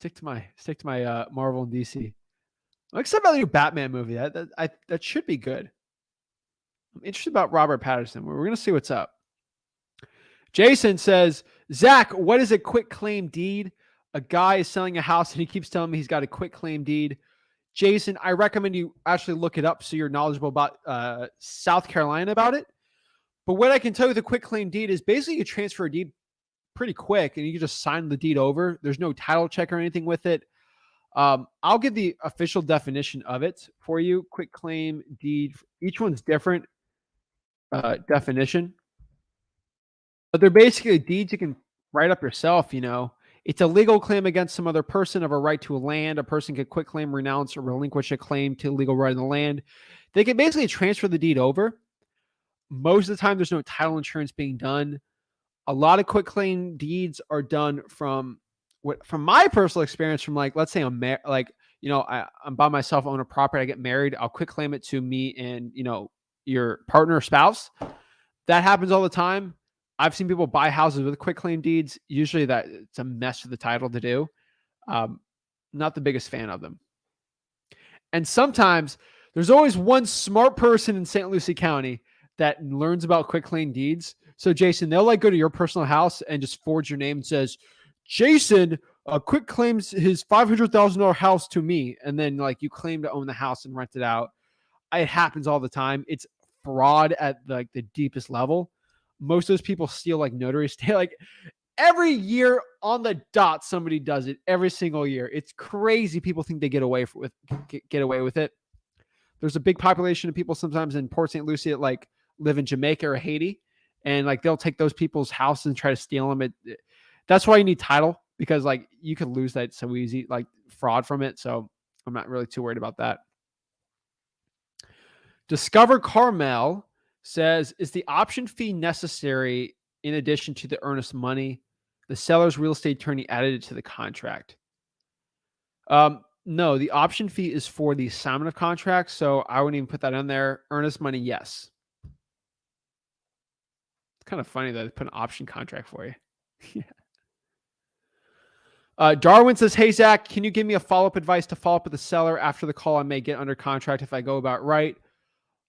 Stick to my Marvel and DC. I'm excited about the new Batman movie. That should be good. I'm interested about Robert Pattinson. We're gonna see what's up. Jason says, Zach, what is a quick claim deed? A guy is selling a house and he keeps telling me he's got a quick claim deed. Jason, I recommend you actually look it up so you're knowledgeable about South Carolina about it. But what I can tell you with a quick claim deed is basically you transfer a deed pretty quick and you can just sign the deed over. There's no title check or anything with it. I'll give the official definition of it for you. Quick claim deed. Each one's different definition. But they're basically deeds you can write up yourself, It's a legal claim against some other person of a right to a land. A person could quit claim, renounce, or relinquish a claim to legal right on the land. They can basically transfer the deed over. Most of the time, there's no title insurance being done. A lot of quick claim deeds are done from my personal experience from let's say I'm I'm by myself, own a property, I get married, I'll quick claim it to me and, your partner or spouse. That happens all the time. I've seen people buy houses with quick claim deeds. Usually that it's a mess for the title to do. Not the biggest fan of them. And sometimes there's always one smart person in St. Lucie County that learns about quick claim deeds. So Jason, they'll go to your personal house and just forge your name and says, Jason quick claims his $500,000 house to me. And then you claim to own the house and rent it out. It happens all the time. It's fraud at the deepest level. Most of those people steal notary stay. Every year on the dot, somebody does it every single year. It's crazy. People think they get away with it. There's a big population of people sometimes in Port St. Lucie that live in Jamaica or Haiti, and they'll take those people's houses and try to steal them. That's why you need title, because you could lose that so easy, fraud from it. So I'm not really too worried about that. Discover Carmel says, is the option fee necessary in addition to the earnest money? The seller's real estate attorney added it to the contract. No, the option fee is for the assignment of contract, so I wouldn't even put that in there. Earnest money, yes. It's kind of funny that they put an option contract for you. Yeah. Darwin says, hey, Zach, can you give me a follow-up advice to follow up with the seller after the call I may get under contract if I go about right?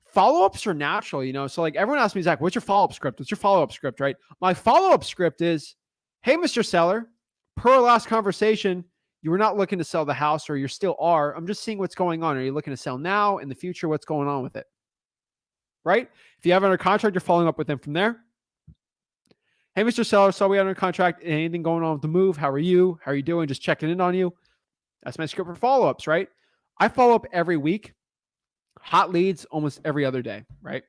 Follow-ups are natural, So everyone asks me, Zach, what's your follow-up script? What's your follow-up script, right? My follow-up script is, hey, Mr. Seller, per our last conversation, you were not looking to sell the house, or you still are. I'm just seeing what's going on. Are you looking to sell now, in the future? What's going on with it? Right? If you have it under contract, you're following up with them from there. Hey, Mr. Seller, saw we have under contract. Anything going on with the move? How are you? How are you doing? Just checking in on you. That's my script for follow-ups, right? I follow up every week. Hot leads almost every other day, right?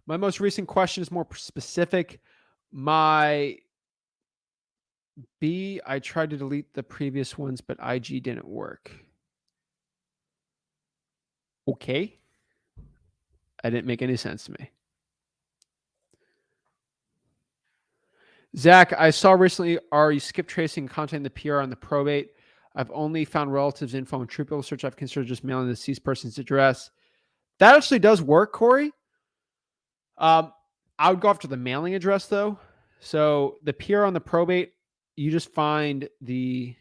My most recent question is more specific. My B, I tried to delete the previous ones, but IG didn't work. Okay. That didn't make any sense to me. Zach, I saw recently, are you skip tracing content in the PR on the probate? I've only found relatives' info on Triple Search. I've considered just mailing the deceased person's address. That actually does work, Corey. I would go after the mailing address, though. So the PR on the probate, you just find the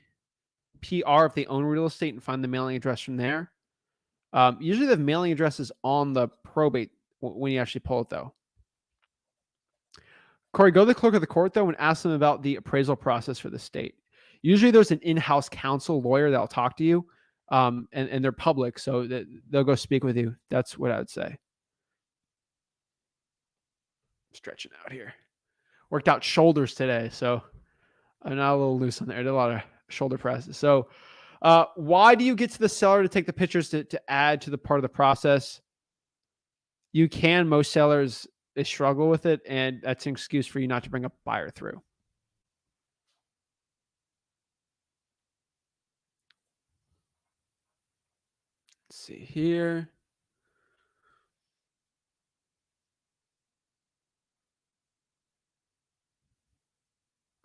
PR if they own real estate and find the mailing address from there. Usually the mailing address is on the probate when you actually pull it, though. Corey, go to the clerk of the court, though, and ask them about the appraisal process for the state. Usually there's an in-house counsel lawyer that'll talk to you, and they're public, so that they'll go speak with you. That's what I would say. Stretching out here. Worked out shoulders today, so I'm not a little loose on there. I did a lot of shoulder presses. So why do you get to the seller to take the pictures to add to the part of the process? You can. Most sellers, they struggle with it, and that's an excuse for you not to bring a buyer through. Let's see here.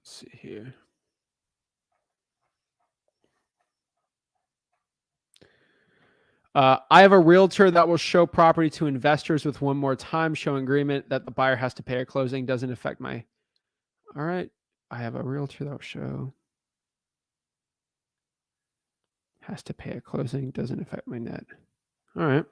Let's see here. I have a realtor that will show property to investors with one more time, showing agreement that the buyer has to pay at closing. Doesn't affect my. All right. I have a realtor that will show has to pay at closing. Doesn't affect my net. All right.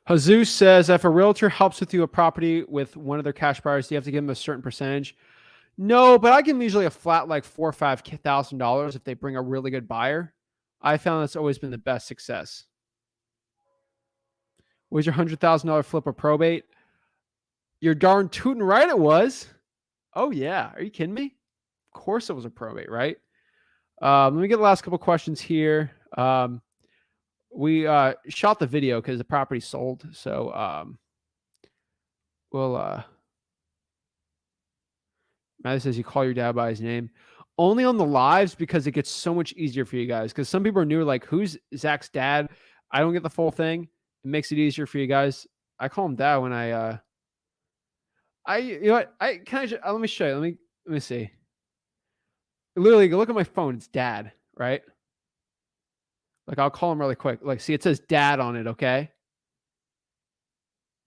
Jesus says, if a realtor helps with you a property with one of their cash buyers, do you have to give them a certain percentage? No, but I give them usually a flat like $4,000 or $5,000 if they bring a really good buyer. I found that's always been the best success. Was your $100,000 flip a probate? You're darn tootin' right it was. Oh yeah, are you kidding me? Of course it was a probate, right? Let me get the last couple questions here. We shot the video because the property sold, so we'll. Maddie says you call your dad by his name. Only on the lives because it gets so much easier for you guys. Because some people are new, like, who's Zach's dad? I don't get the full thing. It makes it easier for you guys. I call him dad when you know what? Let me show you. Let me see. Literally, go look at my phone. It's dad, right? Like, I'll call him really quick. Like, see, it says dad on it, okay?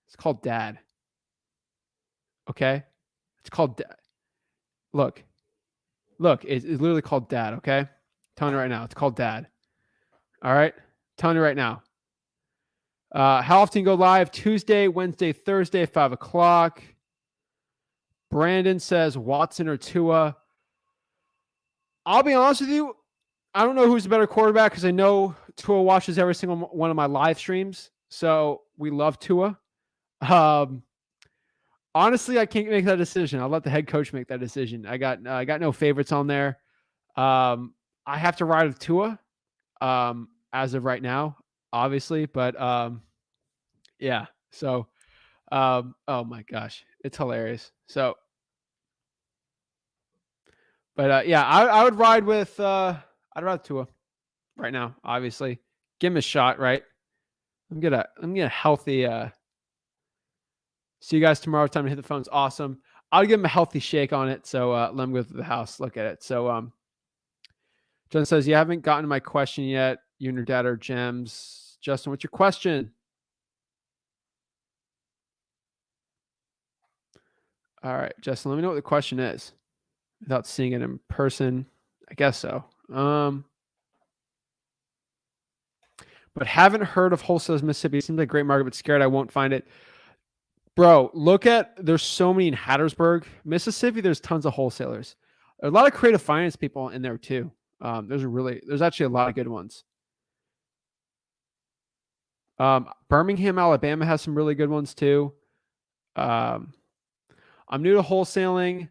It's called dad. Okay? It's called dad. Look, it's literally called dad, okay? I'm telling you right now, it's called dad. All right? I'm telling you right now. How often you go live? Tuesday, Wednesday, Thursday, 5 o'clock. Brandon says Watson or Tua. I'll be honest with you. I don't know who's the better quarterback because I know Tua watches every single one of my live streams. So we love Tua. Honestly, I can't make that decision. I'll let the head coach make that decision. I got no favorites on there. I have to ride with Tua as of right now, obviously. But yeah. So, oh my gosh, it's hilarious. So, but yeah, I would ride with I'd ride Tua right now. Obviously, give him a shot. Right. I'm gonna healthy. See you guys tomorrow. Time to hit the phones. Awesome. I'll give him a healthy shake on it. So let him go to the house. Look at it. So John says, you haven't gotten to my question yet. You and your dad are gems. Justin, what's your question? All right, Justin, let me know what the question is without seeing it in person. I guess so. But haven't heard of Wholesalers Mississippi. It seems like a great market, but scared I won't find it. Bro, there's so many in Hattiesburg, Mississippi. There's tons of wholesalers. There are a lot of creative finance people in there too. There's actually a lot of good ones. Birmingham, Alabama has some really good ones too. I'm new to wholesaling.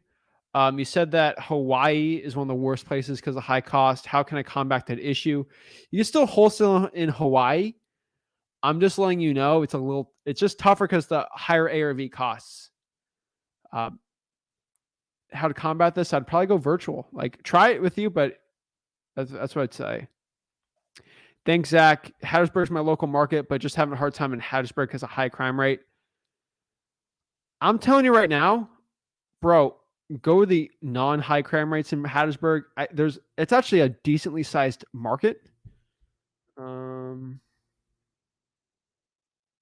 You said that Hawaii is one of the worst places because of high cost. How can I combat that issue? You can still wholesale in Hawaii. I'm just letting you know it's just tougher because the higher ARV costs. How to combat this? I'd probably go virtual. Like, try it with you, but that's what I'd say. Thanks, Zach. Hattiesburg's my local market, but just having a hard time in Hattiesburg because of high crime rate. I'm telling you right now, bro, go the non-high crime rates in Hattiesburg. It's actually a decently sized market.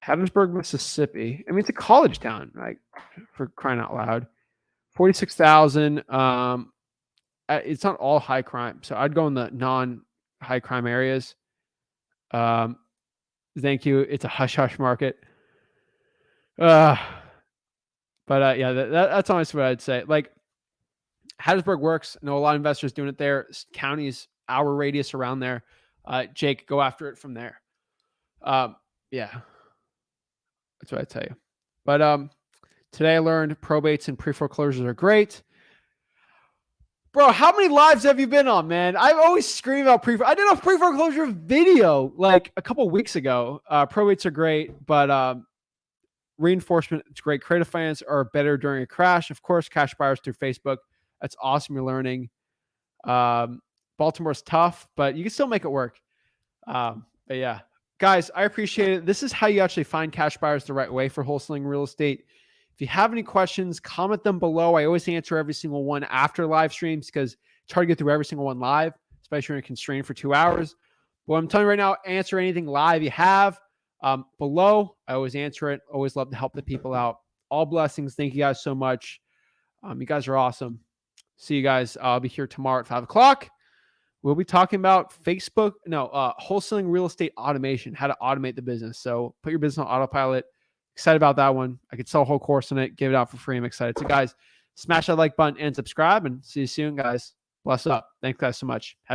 Hattiesburg, Mississippi. I mean, it's a college town, like, for crying out loud. 46,000. It's not all high crime, so I'd go in the non-high crime areas. Thank you. It's a hush hush market. But yeah, that's honestly what I'd say. Like, Hattiesburg works. I know a lot of investors doing it there. Counties, hour radius around there. Jake, go after it from there. Yeah. That's what I tell you. But today I learned probates and pre-foreclosures are great. Bro, how many lives have you been on, man? I've always screamed about I did a pre-foreclosure video like a couple weeks ago. Probates are great, but reinforcement, it's great. Creative finance are better during a crash. Of course, cash buyers through Facebook. That's awesome. You're learning. Baltimore's tough, but you can still make it work. But yeah. Guys, I appreciate it. This is how you actually find cash buyers the right way for wholesaling real estate. If you have any questions, comment them below. I always answer every single one after live streams because it's hard to get through every single one live, especially when you're constrained for 2 hours. But I'm telling you right now, answer anything live you have below. I always answer it. Always love to help the people out. All blessings. Thank you guys so much. You guys are awesome. See you guys. I'll be here tomorrow at 5 o'clock. We'll be talking about wholesaling real estate automation, how to automate the business. So put your business on autopilot. Excited about that one. I could sell a whole course on it, give it out for free. I'm excited. So guys, smash that like button and subscribe, and see you soon, guys. Bless up. Thanks guys so much.